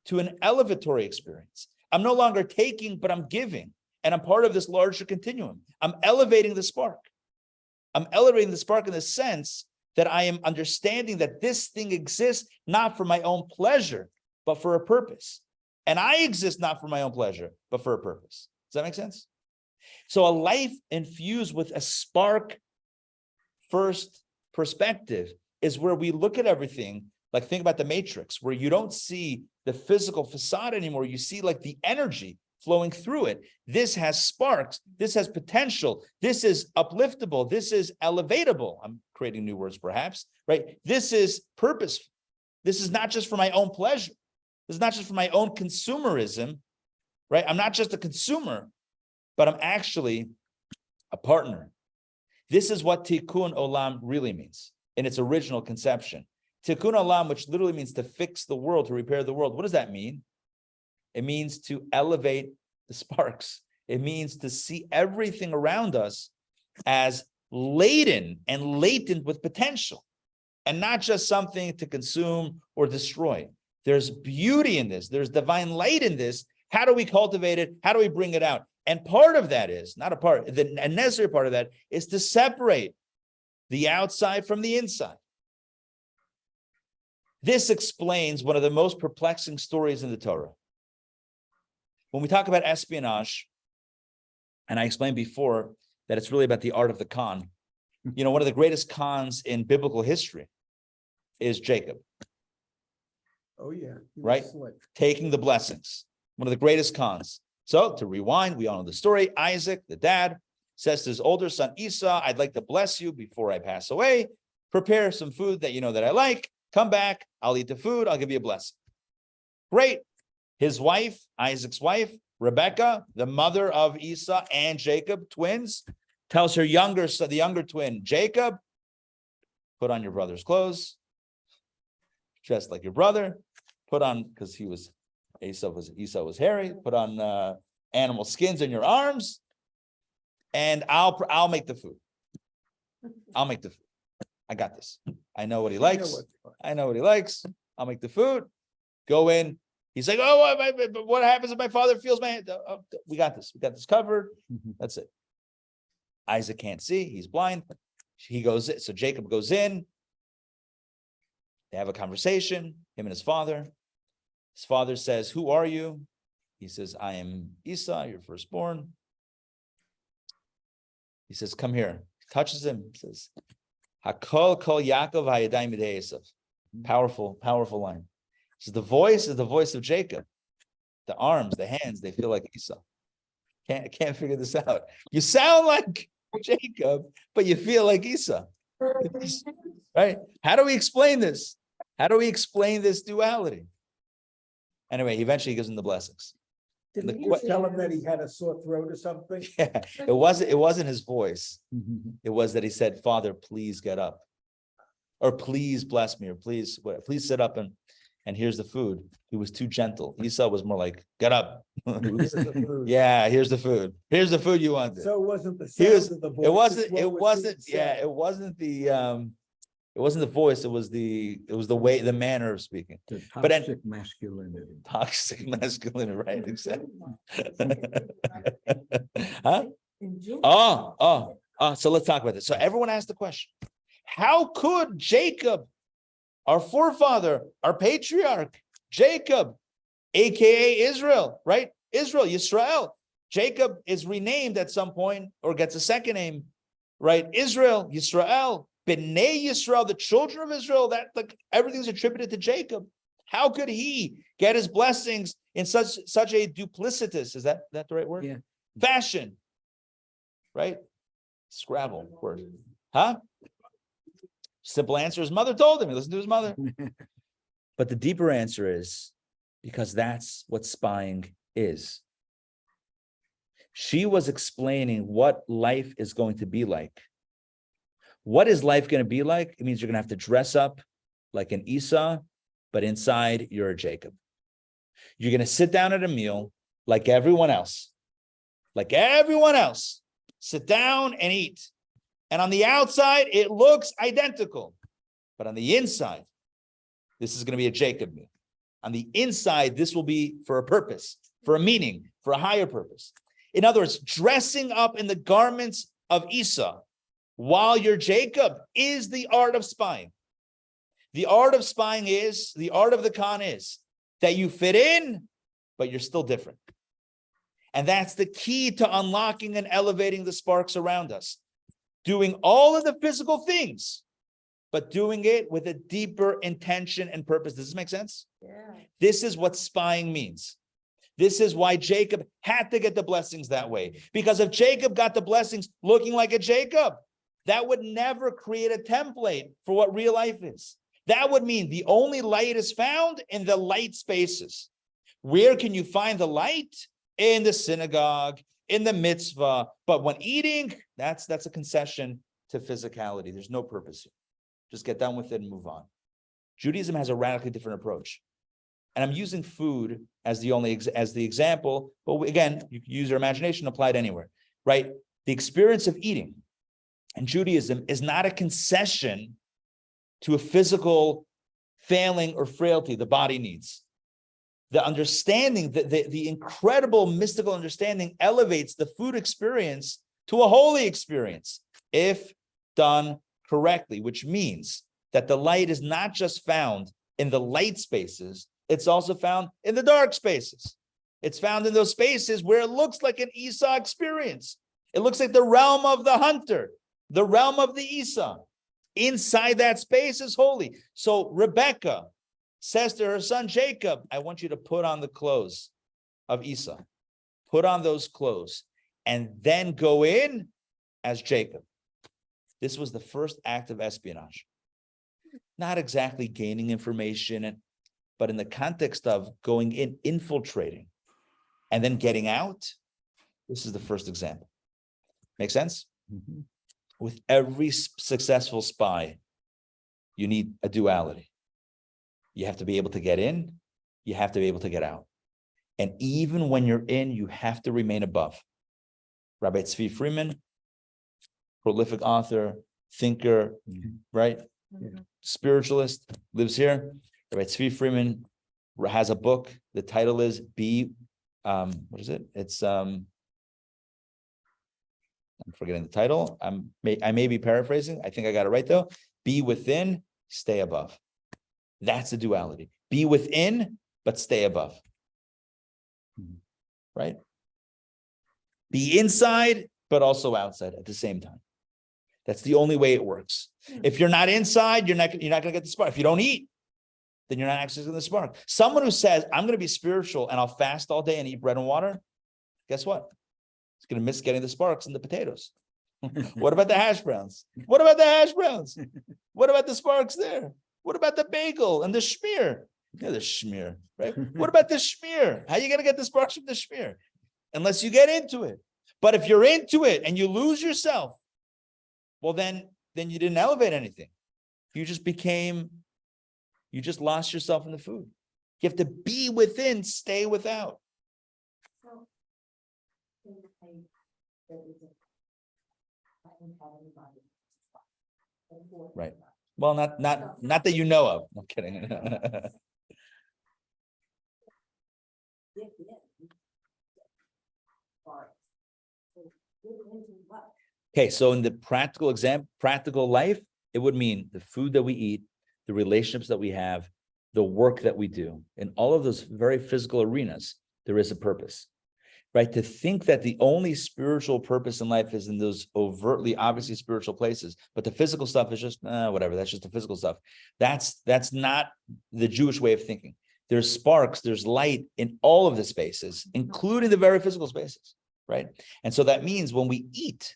to an elevatory experience. I'm no longer taking, but I'm giving, and I'm part of this larger continuum. I'm elevating the spark. I'm elevating the spark in the sense that I am understanding that this thing exists not for my own pleasure, but for a purpose. And I exist not for my own pleasure, but for a purpose. Does that make sense? So a life infused with a spark first perspective is where we look at everything, like think about the Matrix, where you don't see the physical facade anymore. You see like the energy flowing through it. This has sparks. This has potential. This is upliftable. This is elevatable. I'm creating new words perhaps, right? This is purposeful. This is not just for my own pleasure. This is not just for my own consumerism, right? I'm not just a consumer, but I'm actually a partner. This is what tikkun olam really means in its original conception. Tikkun olam, which literally means to fix the world, to repair the world. What does that mean? It means to elevate the sparks. It means to see everything around us as laden and latent with potential, and not just something to consume or destroy. There's beauty in this. There's divine light in this. How do we cultivate it? How do we bring it out? And part of that is, not a part, a necessary part of that is to separate the outside from the inside. This explains one of the most perplexing stories in the Torah. When we talk about espionage, and I explained before that it's really about the art of the con. You know, one of the greatest cons in biblical history is Jacob. Oh, yeah. He was Right? slick. Taking the blessings. One of the greatest cons. So to rewind, we all know the story. Isaac, the dad, says to his older son Esau, I'd like to bless you before I pass away. Prepare some food that you know that I like. Come back. I'll eat the food. I'll give you a blessing. Great. His wife, Isaac's wife, Rebecca, the mother of Esau and Jacob, twins, tells her younger son, the younger twin, Jacob, put on your brother's clothes, dress like your brother, put on, because Esau was hairy, put on animal skins in your arms, and I'll make the food. I'll make the food. I got this. I know what he likes. I know what he likes. I'll make the food. Go in. He's like, oh, what happens if my father feels my hand? We got this. We got this covered. That's it. Isaac can't see. He's blind. He goes in. So Jacob goes in. They have a conversation, him and his father. His father says, who are you? He says, I am Esau, your firstborn. He says, come here. Touches him. He says, Hakol kol Yaakov hayadayim yedei Esav. Powerful, powerful line. So the voice is the voice of Jacob. The arms, the hands, they feel like Esau. Can't figure this out. You sound like Jacob, but you feel like Esau. Right? How do we explain this? How do we explain this duality? Anyway, he eventually gives him the blessings. Didn't you tell him that he had a sore throat or something? Yeah, it wasn't his voice. It was that he said, Father, please get up. Or please bless me, or please sit up and here's the food. He was too gentle. Esau was more like, get up. Yeah, here's the food. Here's the food you wanted. So it wasn't the sound of the voice. It wasn't the voice, it was the way, the manner of speaking. The But then- toxic masculinity. Toxic masculinity, right? Exactly. Huh? So let's talk about this. So everyone asked the question, how could Jacob, our forefather, our patriarch, Jacob, aka Israel, right? Israel, Yisrael. Jacob is renamed at some point or gets a second name, right? Israel, Yisrael, B'nai Yisrael, the children of Israel, that like everything's attributed to Jacob. How could he get his blessings in such a duplicitous, is that the right word? Yeah. Fashion, right? Scrabble word. Huh? Simple answer, his mother told him, he listened to his mother. But the deeper answer is because that's what spying is. She was explaining what life is going to be like. What is life going to be like? It means you're going to have to dress up like an Esau, but inside you're a Jacob. You're going to sit down at a meal like everyone else. Like everyone else. Sit down and eat. And on the outside, it looks identical. But on the inside, this is going to be a Jacob meal. On the inside, this will be for a purpose, for a meaning, for a higher purpose. In other words, dressing up in the garments of Esau while you're Jacob is the art of spying. The art of spying is, the art of the con is that you fit in, but you're still different. And that's the key to unlocking and elevating the sparks around us. Doing all of the physical things, but doing it with a deeper intention and purpose. Does this make sense? Yeah. This is what spying means. This is why Jacob had to get the blessings that way. Because if Jacob got the blessings looking like a Jacob, that would never create a template for what real life is. That would mean the only light is found in the light spaces. Where can you find the light? In the synagogue, in the mitzvah. But when eating, that's a concession to physicality. There's no purpose here. Just get done with it and move on. Judaism has a radically different approach. And I'm using food as the example, but again, you can use your imagination, apply it anywhere, right? The experience of eating in Judaism is not a concession to a physical failing or frailty the body needs. The understanding, the incredible mystical understanding elevates the food experience to a holy experience if done correctly, which means that the light is not just found in the light spaces, it's also found in the dark spaces. It's found in those spaces where it looks like an Esau experience. It looks like the realm of the hunter, the realm of the Esau. Inside that space is holy. So Rebecca says to her son Jacob, I want you to put on the clothes of Esau. Put on those clothes and then go in as Jacob. This was the first act of espionage. Not exactly gaining information, but in the context of going in, infiltrating, and then getting out. This is the first example. Make sense? Mhm. With every successful spy, you need a duality. You have to be able to get in, you have to be able to get out. And even when you're in, you have to remain above. Rabbi Tzvi Freeman, prolific author, thinker, right? Mhm. Spiritualist, lives here. Rabbi Tzvi Freeman has a book. The title is what is it? It's I'm forgetting the title. I may be paraphrasing. I think I got it right though. Be within, stay above. That's the duality. Be within, but stay above. Right? Be inside, but also outside at the same time. That's the only way it works. If you're not inside, you're not going to get the spark. If you don't eat, then you're not accessing the spark. Someone who says, I'm going to be spiritual and I'll fast all day and eat bread and water, guess what? He's going to miss getting the sparks and the potatoes. What about the hash browns? What about the hash browns? What about the sparks there? What about the bagel and the schmear? Yeah, the schmear, right? What about the schmear? How are you going to get the sparks from the schmear? Unless you get into it. But if you're into it and you lose yourself, well, then you didn't elevate anything. You just lost yourself in the food. You have to be within, stay without. Right. Well, not that you know of. I'm kidding. Okay, so in the practical life, it would mean the food that we eat, the relationships that we have, the work that we do. In all of those very physical arenas, there is a purpose, right? To think that the only spiritual purpose in life is in those overtly, obviously spiritual places, but the physical stuff is just, whatever, that's just the physical stuff. That's not the Jewish way of thinking. There's sparks, there's light in all of the spaces, including the very physical spaces, right? And so that means when we eat,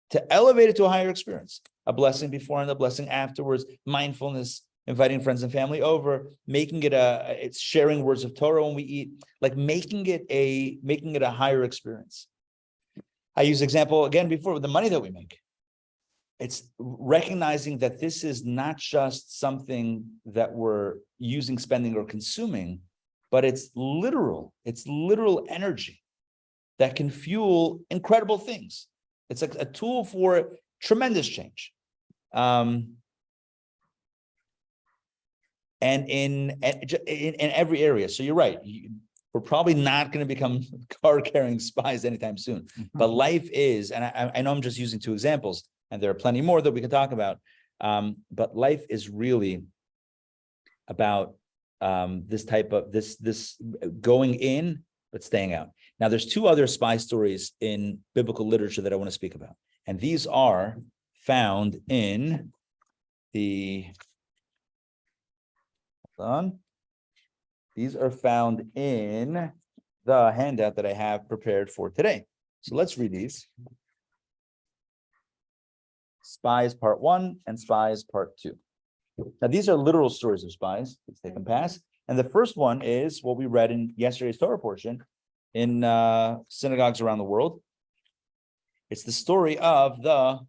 to elevate it to a higher experience, a blessing before and a blessing afterwards, mindfulness, inviting friends and family over, making it it's sharing words of Torah when we eat, like making it a higher experience. I use example again before with the money that we make. It's recognizing that this is not just something that we're using, spending, or consuming, but it's literal energy that can fuel incredible things. It's like a tool for tremendous change. And in every area. So you're right. We're probably not going to become car-carrying spies anytime soon. But life is, and I know I'm just using two examples, and there are plenty more that we could talk about. But life is really about this type of this going in, but staying out. Now, there's two other spy stories in biblical literature that I want to speak about. And these are found in these are found in the handout that I have prepared for today. So let's read these. Spies Part 1 and Spies Part 2. Now, these are literal stories of spies. Let's take them pass. And the first one is what we read in yesterday's Torah portion in synagogues around the world. It's the story of the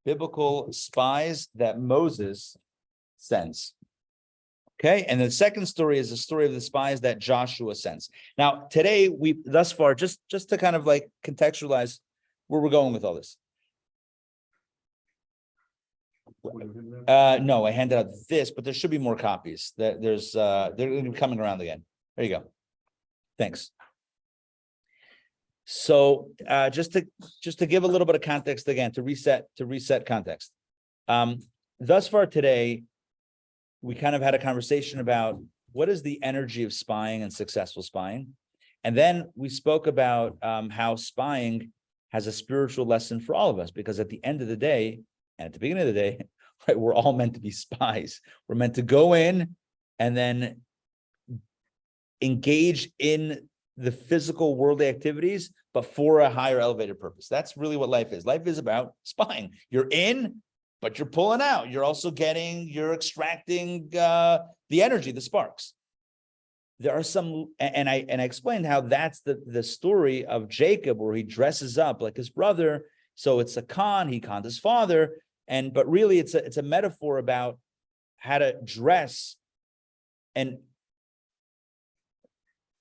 biblical spies that Moses sends. Okay, and the second story is the story of the spies that Joshua sends. Now, today we thus far, just to kind of like contextualize where we're going with all this. No, I handed out this, but there should be more copies. They're going to be coming around again. There you go. Thanks. So just to give a little bit of context again, to reset context. Thus far today, we kind of had a conversation about what is the energy of spying and successful spying. And then we spoke about how spying has a spiritual lesson for all of us, because at the end of the day, and at the beginning of the day, right, we're all meant to be spies. We're meant to go in and then engage in the physical worldly activities, but for a higher elevated purpose. That's really what life is. Life is about spying. You're in, but you're pulling out. You're also you're extracting the energy, the sparks. There are some, and I explained how that's the story of Jacob, where he dresses up like his brother. So it's a con, he conned his father, but really it's a metaphor about how to dress, and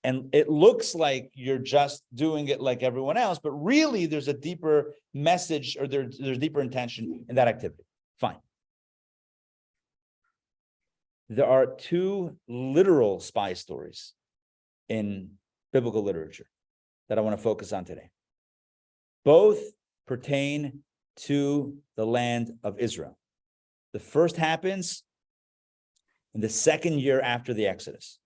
it looks like you're just doing it like everyone else, but really there's a deeper message, or there's deeper intention in that activity. Fine. There are two literal spy stories in biblical literature that I want to focus on today. Both pertain to the land of Israel. The first happens in the second year after the Exodus.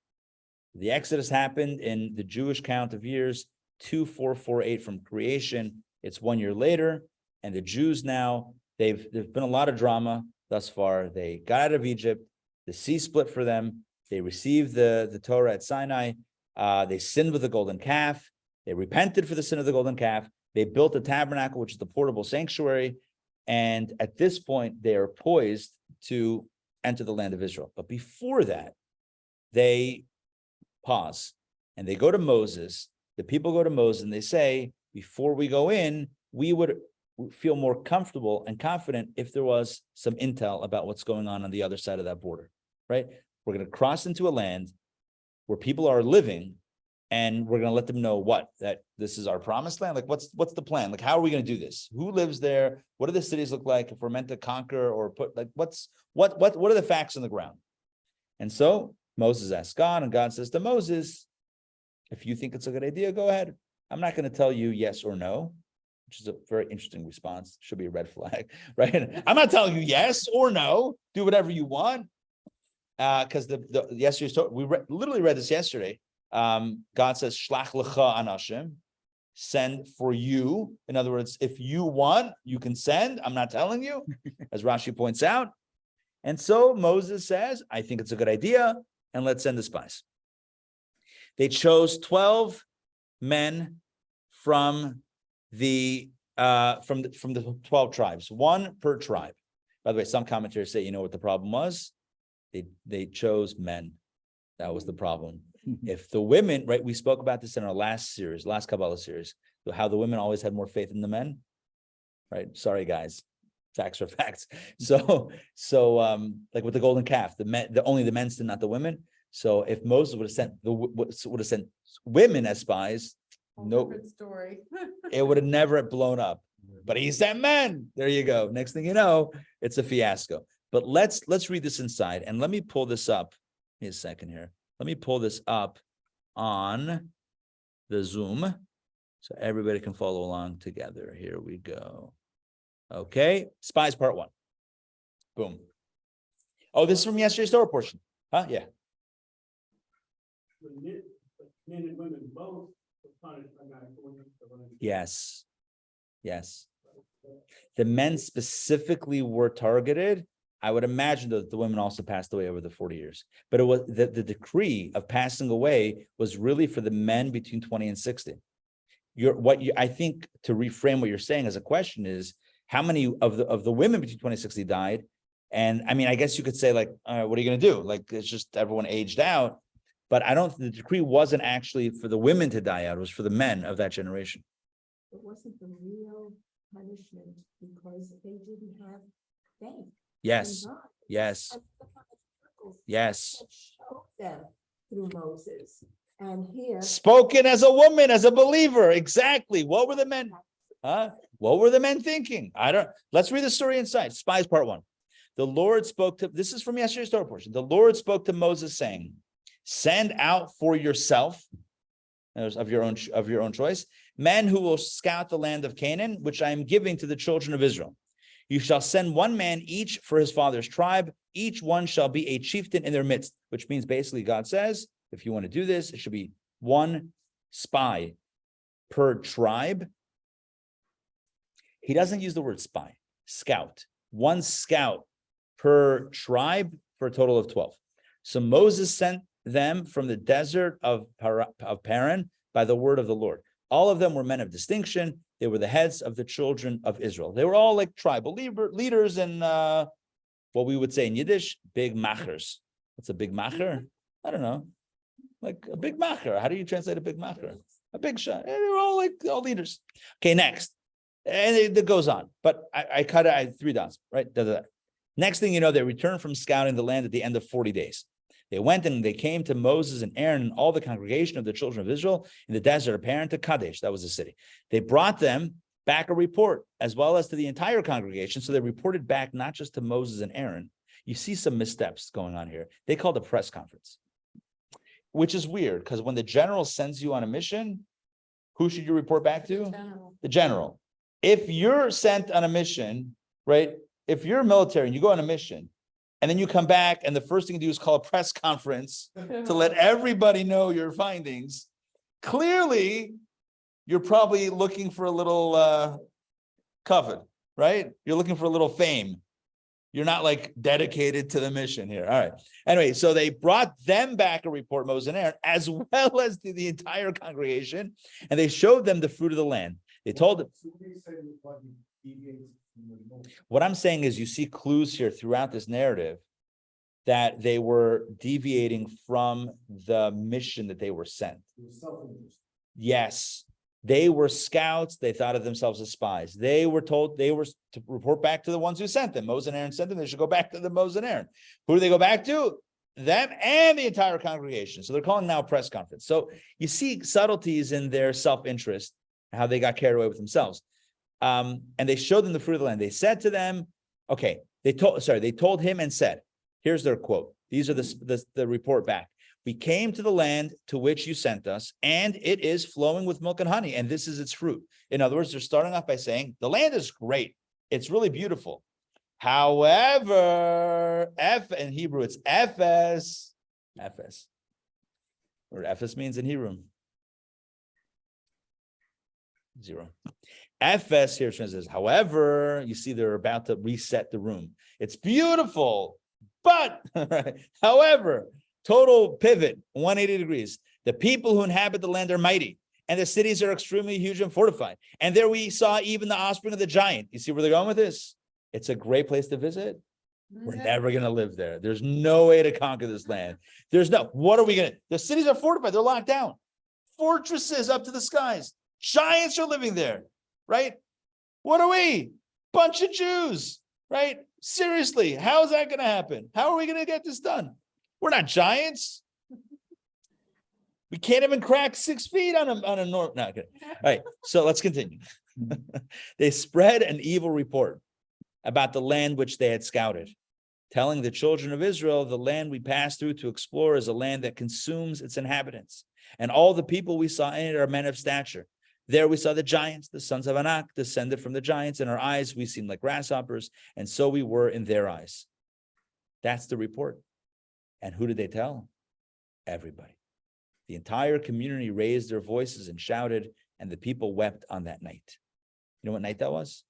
The Exodus happened in the Jewish count of years, 2448 from creation. It's 1 year later, and the Jews now, there's been a lot of drama thus far. They got out of Egypt. The sea split for them. They received the Torah at Sinai. They sinned with the golden calf. They repented for the sin of the golden calf. They built a tabernacle, which is the portable sanctuary. And at this point, they are poised to enter the land of Israel. But before that, they pause and they go to Moses. The people go to Moses and they say, before we go in, we would feel more comfortable and confident if there was some intel about what's going on the other side of that border, right? We're going to cross into a land where people are living, and we're going to let them know that this is our promised land. Like, what's the plan? Like, how are we going to do this? Who lives there? What do the cities look like? If we're meant to conquer or what are the facts on the ground? And so Moses asks God, and God says to Moses, if you think it's a good idea, go ahead. I'm not going to tell you yes or no, which is a very interesting response. Should be a red flag, right? I'm not telling you yes or no. Do whatever you want. Because yesterday's Torah, we literally read this yesterday. God says, "Shlach lecha anashim," send for you. In other words, if you want, you can send. I'm not telling you, as Rashi points out. And so Moses says, "I think it's a good idea, and let's send the spies." They chose 12 men from the 12 tribes, one per tribe. By the way, some commentators say, you know what the problem was? They chose men. That was the problem. If the women, right, we spoke about this in our last Kabbalah series, how the women always had more faith in the men, right? Sorry, guys, facts are facts. So like with the golden calf, only the men sinned, not the women. So if Moses would have sent women as spies, no, story. it would have never blown up. But he sent men. There you go. Next thing you know, it's a fiasco. But let's read this inside, and let me pull this up. Give me a second here. Let me pull this up on the Zoom so everybody can follow along together. Here we go. Okay, Spies Part 1. Boom. Oh, this is from yesterday's Torah portion. Huh? Yeah. Men and women both were punished by God according to the land. Yes. Yes. The men specifically were targeted. I would imagine that the women also passed away over the 40 years. But it was the decree of passing away was really for the men between 20 and 60. I think to reframe what you're saying as a question is, how many of the women between 20 and 60 died? And I mean, I guess you could say, like, what are you going to do? Like, it's just everyone aged out. But the decree wasn't actually for the women to die out. It was for the men of that generation. It wasn't the real punishment because they didn't have faith. Yes. in God. Yes. And look how many miracles Yes. that showed them through Moses. And here, Spoken as a woman, as a believer. Exactly. What were the men? Huh? What were the men thinking? Let's read the story inside. Spies Part 1. The Lord spoke to, this is from yesterday's Torah portion. The Lord spoke to Moses saying, send out for yourself, of your own choice, men who will scout the land of Canaan, which I am giving to the children of Israel. You shall send one man each for his father's tribe. Each one shall be a chieftain in their midst, which means basically God says, if you want to do this, it should be one spy per tribe. He doesn't use the word spy, scout. One scout per tribe for a total of 12. So Moses sent them from the desert of Paran by the word of the Lord. All of them were men of distinction. They were the heads of the children of Israel. They were all like tribal leaders and what we would say in Yiddish, big machers. What's a big macher? I don't know. Like a big macher. How do you translate a big macher? A big shot. They were all like all leaders. Okay, next. And it goes on. But I cut it, I had 3 dots, right? Next thing you know, they returned from scouting the land at the end of 40 days. They went and they came to Moses and Aaron and all the congregation of the children of Israel in the desert of Paran to Kadesh. That was the city. They brought them back a report as well as to the entire congregation. So they reported back not just to Moses and Aaron. You see some missteps going on here. They called a press conference, which is weird because when the general sends you on a mission, who should you report back to? The general. If you're sent on a mission, right? If you're military and you go on a mission and then you come back and the first thing you do is call a press conference to let everybody know your findings, clearly you're probably looking for a little covet, right? You're looking for a little fame. You're not like dedicated to the mission here. All right. Anyway, so they brought them back a report, Moses and Aaron, as well as to the entire congregation, and they showed them the fruit of the land. They told them. What I'm saying is you see clues here throughout this narrative that they were deviating from the mission that they were sent. Yes, they were scouts. They thought of themselves as spies. They were told they were to report back to the ones who sent them. Moses and Aaron sent them. They should go back to the Moses and Aaron. Who do they go back to? Them and the entire congregation. So they're calling now a press conference. So you see subtleties in their self-interest, how they got carried away with themselves. And they showed them the fruit of the land. They said to them, okay, they told him and said, here's their quote. These are the report back. We came to the land to which you sent us, and it is flowing with milk and honey, and this is its fruit. In other words, they're starting off by saying, the land is great. It's really beautiful. However, in Hebrew, it's Ephes. Or Ephes means in Hebrew. 0. Ephes here says, however, you see they're about to reset the room. It's beautiful, but however, total pivot, 180 degrees. The people who inhabit the land are mighty, and the cities are extremely huge and fortified. And there we saw even the offspring of the giant. You see where they're going with this? It's a great place to visit. We're never going to live there. There's no way to conquer this land. What are we going to? The cities are fortified. They're locked down. Fortresses up to the skies. Giants are living there, right? What are we? Bunch of Jews, right? Seriously, how is that going to happen? How are we going to get this done? We're not giants. We can't even crack 6 feet on a north. No, okay. All right, so let's continue. They spread an evil report about the land which they had scouted, telling the children of Israel, the land we passed through to explore is a land that consumes its inhabitants. And all the people we saw in it are men of stature. There we saw the giants, the sons of Anak, descended from the giants. In our eyes, we seemed like grasshoppers, and so we were in their eyes. That's the report. And who did they tell? Everybody. The entire community raised their voices and shouted, and the people wept on that night. You know what night that was?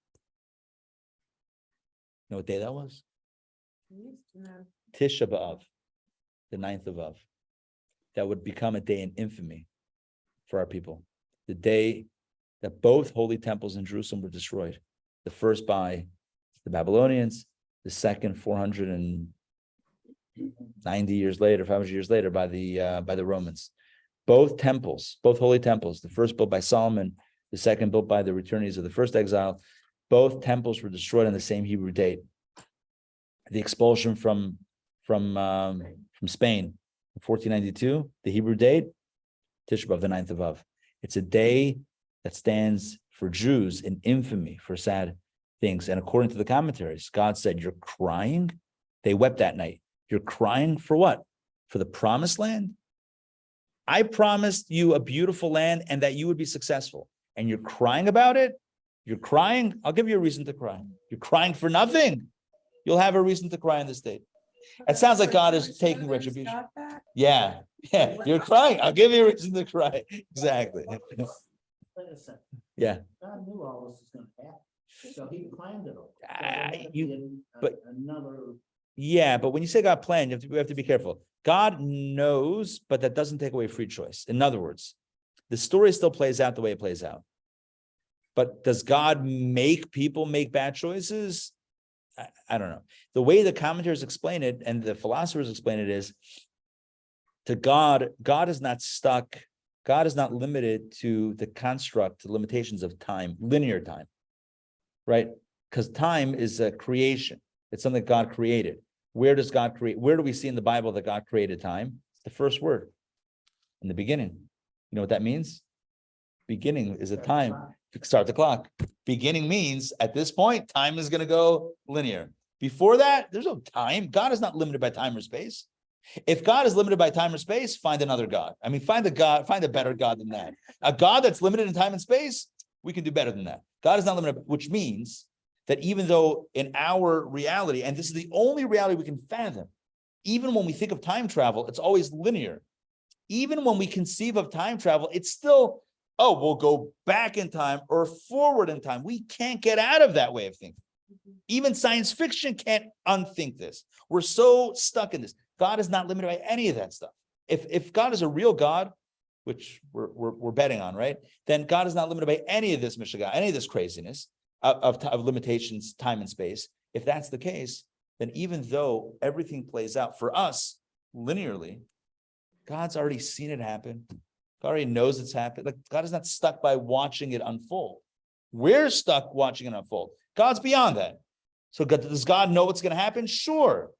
You know what day that was? Tisha B'Av, the 9th of Av. That would become a day in infamy for our people. The day that both holy temples in Jerusalem were destroyed. The first by the Babylonians, the second 490 years later, 500 years later by the Romans. Both temples, both holy temples, the first built by Solomon, the second built by the returnees of the first exile, both temples were destroyed on the same Hebrew date. The expulsion from Spain in 1492, the Hebrew date, Tisha B'Av, the 9th of Av. It's a day that stands for Jews in infamy for sad things. And according to the commentaries, God said, you're crying. They wept that night. You're crying for what? For the promised land? I promised you a beautiful land and that you would be successful. And you're crying about it? You're crying? I'll give you a reason to cry. You're crying for nothing. You'll have a reason to cry in this state. It sounds like God is taking retribution. Yeah, yeah. You're crying. I'll give you a reason to cry. Exactly. Wait a second. Yeah. God knew all this was gonna happen, so he planned it all. So Ah, there had to you- be an- but- Another, Yeah, but when you say God planned, we have to be careful. God knows, but that doesn't take away free choice. In other words, the story still plays out the way it plays out. But does God make people make bad choices? I don't know. The way the commentators explain it and the philosophers explain it is to God, God is not stuck. God is not limited to the construct, the limitations of time, linear time, right? Because time is a creation. It's something God created. Where does God create? Where do we see in the Bible that God created time? It's the first word in the beginning. You know what that means? Beginning is a time to start the clock. Beginning means at this point, time is going to go linear. Before that, there's no time. God is not limited by time or space. If God is limited by time or space, find another God. I mean, find a better God than that. A God that's limited in time and space, we can do better than that. God is not limited, which means that even though in our reality, and this is the only reality we can fathom, even when we think of time travel, it's always linear. Even when we conceive of time travel, it's still, oh, we'll go back in time or forward in time. We can't get out of that way of thinking. Even science fiction can't unthink this. We're so stuck in this. God is not limited by any of that stuff. If God is a real God, which we're betting on, right? Then God is not limited by any of this mishiga, any of this craziness of limitations, time and space. If that's the case, then even though everything plays out for us linearly, God's already seen it happen. God already knows it's happened. Like God is not stuck by watching it unfold. We're stuck watching it unfold. God's beyond that. So does God know what's going to happen? Sure.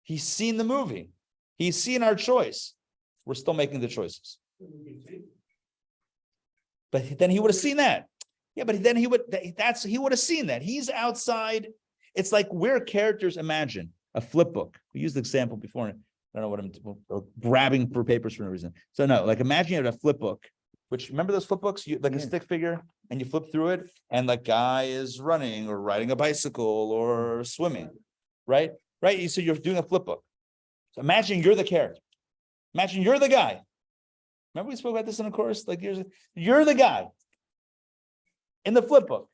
He's seen the movie. He's seen our choice. We're still making the choices. But then he would have seen that. Yeah, but then he would have seen that. He's outside. It's like we're characters. Imagine a flip book. We used the example before. I don't know what I'm grabbing for papers for no reason. So no, like imagine you had a flip book, which remember those flip books, like a stick figure, and you flip through it, and the guy is running or riding a bicycle or swimming, right? Right. So you're doing a flip book. So imagine you're the character. Imagine you're the guy. Remember we spoke about this in a course? Like you're the guy in the flip book.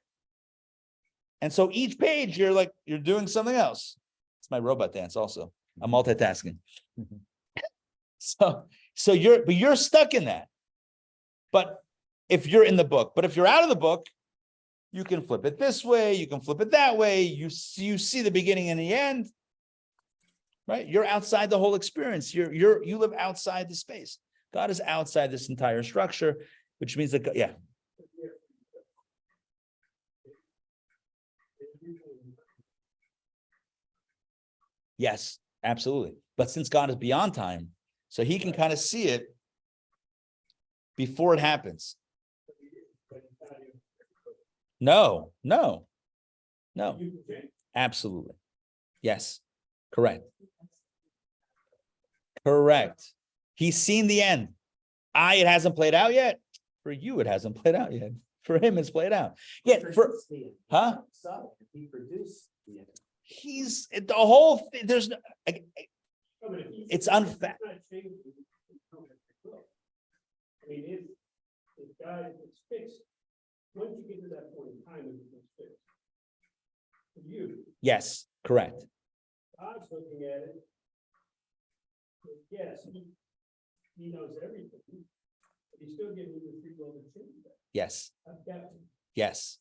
And so each page you're doing something else. It's my robot dance also. I'm multitasking. So you're stuck in that. But if you're in the book, but if you're out of the book, you can flip it this way, you can flip it that way. You see the beginning and the end. Right? You're outside the whole experience. You live outside the space. God is outside this entire structure, which means that yeah. Yes, absolutely. But since God is beyond time, so he can kind of see it before it happens. No. Absolutely. Yes. Correct. He's seen the end. It hasn't played out yet. For you, it hasn't played out yet. For him, it's played out. Yeah. Huh? He produced the end. He's the whole thing. There's no. It's unfair. I mean, if God is fixed, once you get to that point in time, it's fixed. For you, Yes, correct. God's looking at it. Yes, he knows everything, but he's still giving you the free will to change that. Yes, I've got to. yes.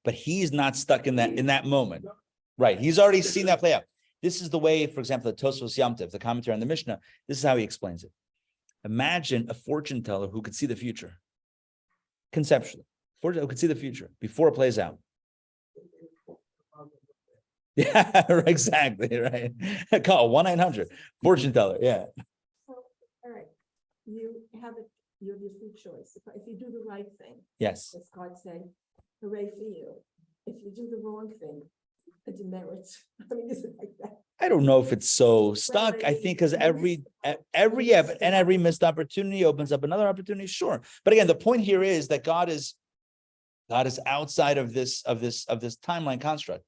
But he's not stuck in that moment. Right. He's already seen that play out. This is the way, for example, the Tosfos Yom Tov, the commentary on the Mishnah, this is how he explains it. Imagine a fortune teller who could see the future. Conceptually. Fortune teller who could see the future before it plays out. Yeah, exactly, right. Call 1-900 fortune teller. Yeah. So, all right, you have your free choice. If you do the right thing, Yes. as God said, hooray for you. If you do the wrong thing, a demerit. I mean, is it like that? I don't know if it's so stuck. I think because every missed opportunity opens up another opportunity. Sure. But again, the point here is that God is God is outside of this timeline construct.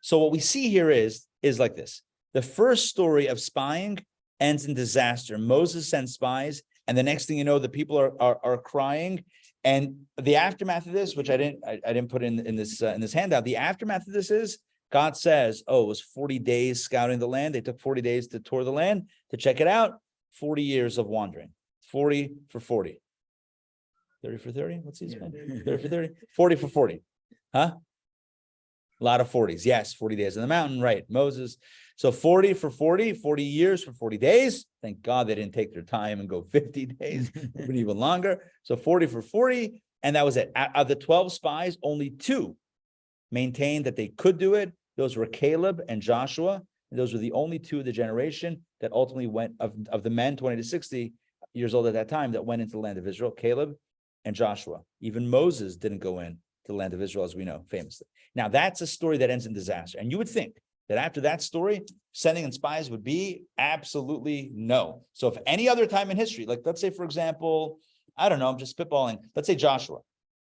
So what we see here is like this. The first story of spying ends in disaster. Moses sends spies, and the next thing you know, the people are crying. And the aftermath of this, which I didn't put in this handout, the aftermath of this is God says, oh, it was 40 days scouting the land. They took 40 days to tour the land, to check it out. 40 years of wandering. 40 for 40. 30 for 30? What's he saying? 30 for 30? 40 for 40. Huh? A lot of 40s. Yes, 40 days in the mountain, right? Moses. So 40 for 40, 40 years for 40 days. Thank God they didn't take their time and go 50 days, but even longer. So 40 for 40, and that was it. Out of the 12 spies, only 2 maintained that they could do it. Those were Caleb and Joshua. And those were the only 2 of the generation that ultimately went, of the men 20 to 60 years old at that time, that went into the land of Israel, Caleb and Joshua. Even Moses didn't go in to the land of Israel, as we know, famously. Now, that's a story that ends in disaster. And you would think that after that story, sending in spies would be absolutely no. So if any other time in history, like let's say, for example, I don't know, I'm just spitballing, let's say Joshua,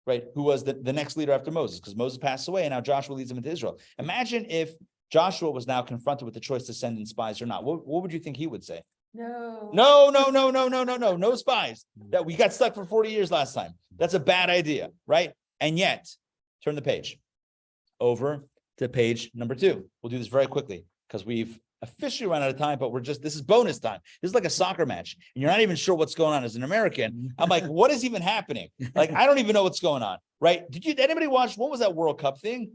right, who was the next leader after Moses, because Moses passed away and now Joshua leads them into Israel. Imagine if Joshua was now confronted with the choice to send in spies or not. What would you think he would say? No. No spies. That we got stuck for 40 years last time. That's a bad idea, right? And yet, turn the page over to page number 2. We'll do this very quickly because we've officially run out of time, but this is bonus time. This is like a soccer match, and you're not even sure what's going on. As an American, I'm like, what is even happening? Like, I don't even know what's going on, right? Did anybody watch, what was that World Cup thing?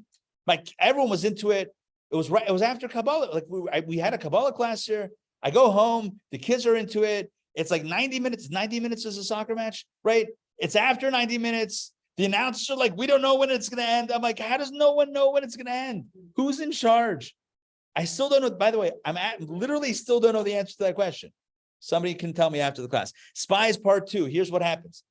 Like, everyone was into it. It was after Kabbalah. Like, we had a Kabbalah class here. I go home, the kids are into it. It's like 90 minutes. 90 minutes is a soccer match, right? It's after 90 minutes. The announcers are like, we don't know when it's going to end. I'm like, how does no one know when it's going to end? Who's in charge? I still don't know. By the way, literally still don't know the answer to that question. Somebody can tell me after the class. Spies part 2. Here's what happens.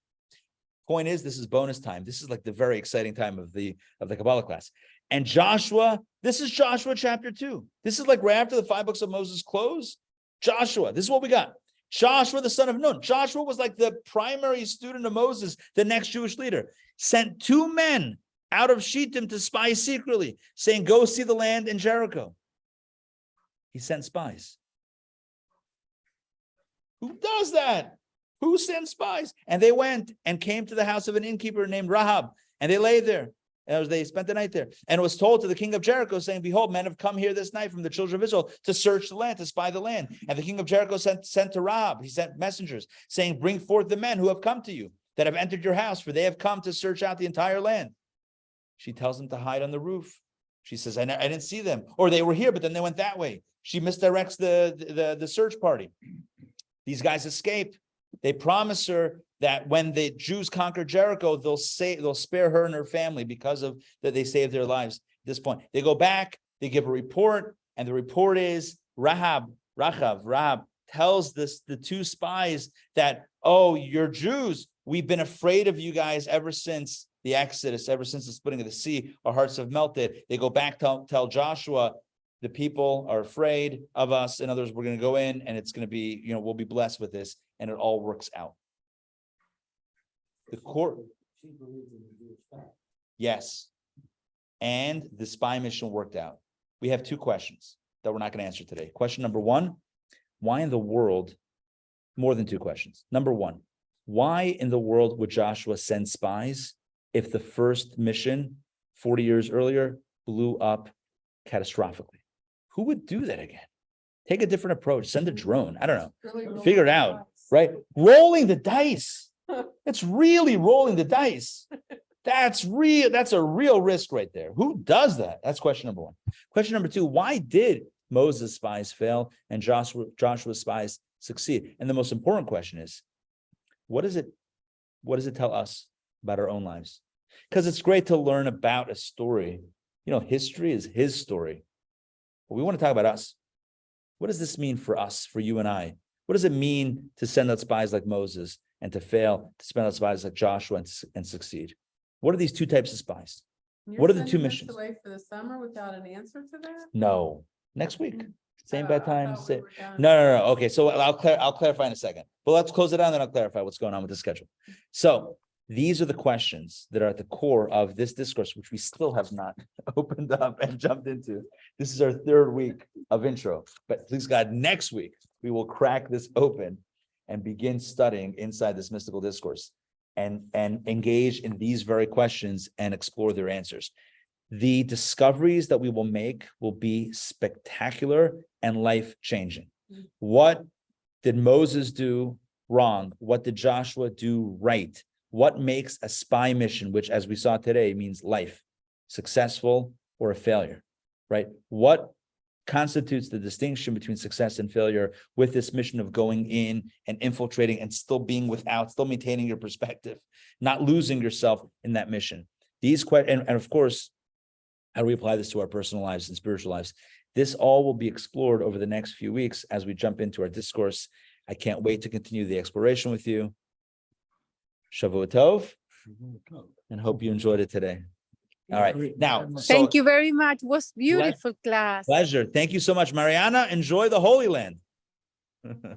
Point is, this is bonus time. This is like the very exciting time of the Kabbalah class. And Joshua, this is Joshua chapter 2. This is like right after the 5 books of Moses close. Joshua, this is what we got. Joshua, the son of Nun. Joshua was like the primary student of Moses, the next Jewish leader. Sent 2 men out of Shittim to spy secretly, saying, go see the land in Jericho. He sent spies. Who does that? Who sends spies? And they went and came to the house of an innkeeper named Rahab, and they lay there. And they spent the night there. And it was told to the king of Jericho, saying, behold, men have come here this night from the children of Israel to search the land, to spy the land. And the king of Jericho sent to Rahab, he sent messengers, saying, bring forth the men who have come to you, that have entered your house, for they have come to search out the entire land. She tells them to hide on the roof. She says, I didn't see them. Or they were here, but then they went that way. She misdirects the search party. These guys escape. They promise her that when the Jews conquer Jericho, they'll spare her and her family because of that they saved their lives. At this point, they go back, they give a report, and the report is Rahab tells the 2 spies that, oh, you're Jews. We've been afraid of you guys ever since the Exodus, ever since the splitting of the sea. Our hearts have melted. They go back to tell Joshua, the people are afraid of us. In other words, we're going to go in and it's going to be, we'll be blessed with this. And it all works out. The court. She believes in the Jewish fact. Yes. And the spy mission worked out. We have 2 questions that we're not going to answer today. Question number 1, why in the world, more than 2 questions. Number 1, why in the world would Joshua send spies if the first mission 40 years earlier blew up catastrophically? Who would do that again? Take a different approach. Send a drone. I don't know. Really Figure it out, right? Rolling the dice. It's really rolling the dice. That's real. That's a real risk right there. Who does that? That's question number 1. Question number 2, why did Moses' spies fail and Joshua's spies succeed? And the most important question is, what does it tell us about our own lives? Because it's great to learn about a story. History is his story. But we want to talk about us. What does this mean for us, for you and I? What does it mean to send out spies like Moses and to fail, to send out spies like Joshua and succeed? What are these 2 types of spies? What are the 2 missions? Away for the summer without an answer to that? No, next week. Same bad time. Same. We No. Okay, so I'll clarify in a second. But let's close it down, then I'll clarify what's going on with the schedule. So These are the questions that are at the core of this discourse, which we still have not opened up and jumped into. This is our third week of intro, but please God, next week, we will crack this open and begin studying inside this mystical discourse and engage in these very questions and explore their answers. The discoveries that we will make will be spectacular and life-changing. What did Moses do wrong? What did Joshua do right? What makes a spy mission, which as we saw today means life, successful or a failure, right? What constitutes the distinction between success and failure with this mission of going in and infiltrating and still being without, still maintaining your perspective, not losing yourself in that mission? These questions, and of course, how do we apply this to our personal lives and spiritual lives? This all will be explored over the next few weeks as we jump into our discourse. I can't wait to continue the exploration with you. Shavua Tov, and hope you enjoyed it today. All right, now, Thank you very much. It was beautiful class. Pleasure. Thank you so much, Mariana. Enjoy the Holy Land.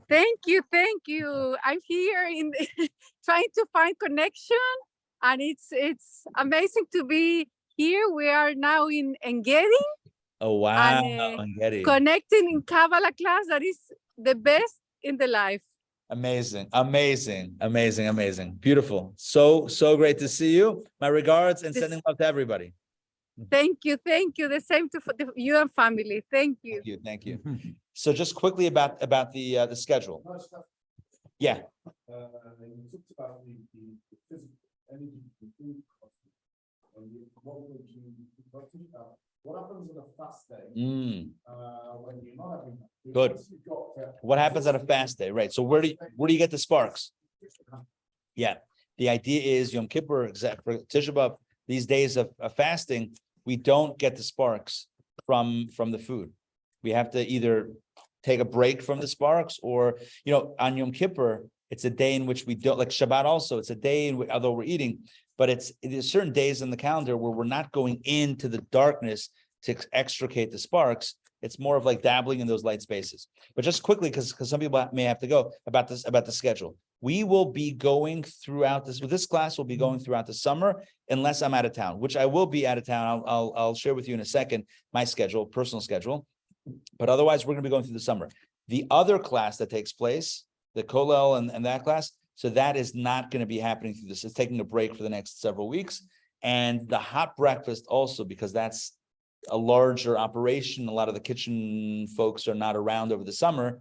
Thank you, thank you. I'm here in trying to find connection, and it's amazing to be here. We are now in Engedi. Oh wow, And, Engedi. Connecting in Kabbalah class. That is the best in the life. Amazing, amazing, amazing, amazing. Beautiful. So great to see you. My regards and sending love to everybody. Thank you, thank you. The same to you and family. Thank you. Thank you, thank you. So just quickly about the schedule. Yeah. You talked about the physical energy, the food cost, and what happens on a fast day when you're not having that? Good. What happens on a fast day, right? So where do you get the sparks? Yeah, the idea is Yom Kippur, for Tisha B'Av, these days of fasting, we don't get the sparks from the food. We have to either take a break from the sparks, or on Yom Kippur, it's a day in which we don't, like Shabbat also, it's a day in which, although we're eating, but there's certain days in the calendar where we're not going into the darkness to extricate the sparks. It's more of like dabbling in those light spaces. But just quickly, because some people may have to go about the schedule. We will be going throughout this class will be going throughout the summer, unless I'm out of town, which I will be out of town. I'll share with you in a second my schedule, personal schedule. But otherwise, we're going to be going through the summer. The other class that takes place, the Kollel and that class, so that is not going to be happening through this. It's taking a break for the next several weeks. And the hot breakfast also, because that's a larger operation. A lot of the kitchen folks are not around over the summer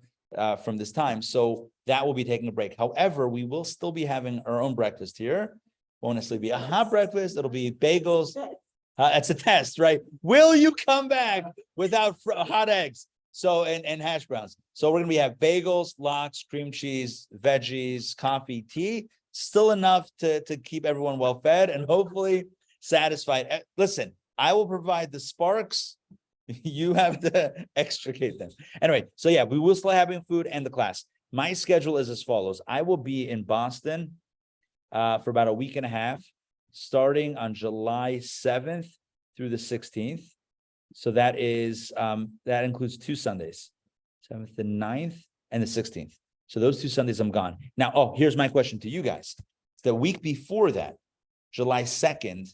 from this time. So that will be taking a break. However, we will still be having our own breakfast here. Won't necessarily be a hot breakfast. It'll be bagels. It's a test, right? Will you come back without hot eggs? So, and hash browns. So we're going to have bagels, lox, cream cheese, veggies, coffee, tea, still enough to keep everyone well fed and hopefully satisfied. Listen, I will provide the sparks. You have to extricate them. Anyway, so yeah, we will still having food and the class. My schedule is as follows. I will be in Boston for about a week and a half, starting on July 7th through the 16th. So that is that includes 2 Sundays, 7th and 9th and the 16th. So those 2 Sundays I'm gone. Now, here's my question to you guys. The week before that, July 2nd.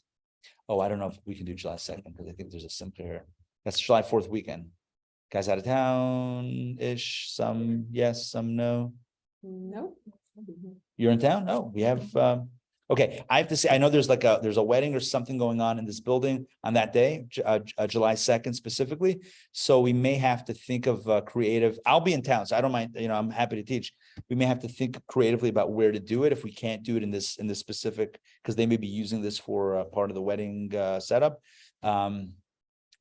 I don't know if we can do July 2nd because I think there's a simpler here. That's July 4th weekend. Guys out of town-ish, some yes, some no. Nope. You're in town? No, we have okay. I have to say, I know there's a wedding or something going on in this building on that day, July 2nd specifically. So we may have to think of creative. I'll be in town, so I don't mind, I'm happy to teach. We may have to think creatively about where to do it if we can't do it in this specific, because they may be using this for part of the wedding setup.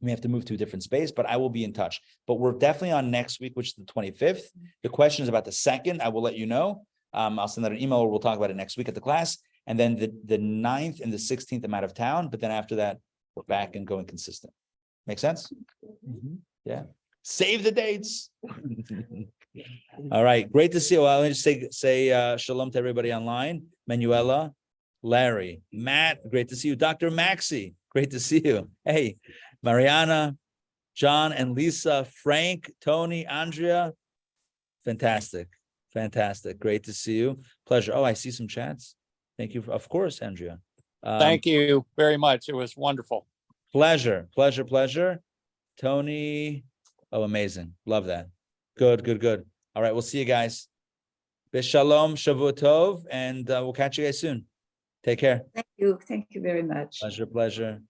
We have to move to a different space, but I will be in touch. But we're definitely on next week, which is the 25th. The question is about the 2nd. I will let you know. I'll send out an email or we'll talk about it next week at the class. And then the 9th and the 16th, I'm out of town. But then after that, we're back and going consistent. Make sense? Yeah. Save the dates. All right. Great to see you. Well, let me just say shalom to everybody online. Manuela, Larry, Matt, great to see you. Dr. Maxi, great to see you. Hey, Mariana, John and Lisa, Frank, Tony, Andrea. Fantastic. Fantastic. Great to see you. Pleasure. I see some chats. Thank you, of course, Andrea. Thank you very much. It was wonderful. Pleasure. Tony, oh, amazing. Love that. Good. All right, we'll see you guys. Bishalom, Shavua Tov, and we'll catch you guys soon. Take care. Thank you very much. Pleasure.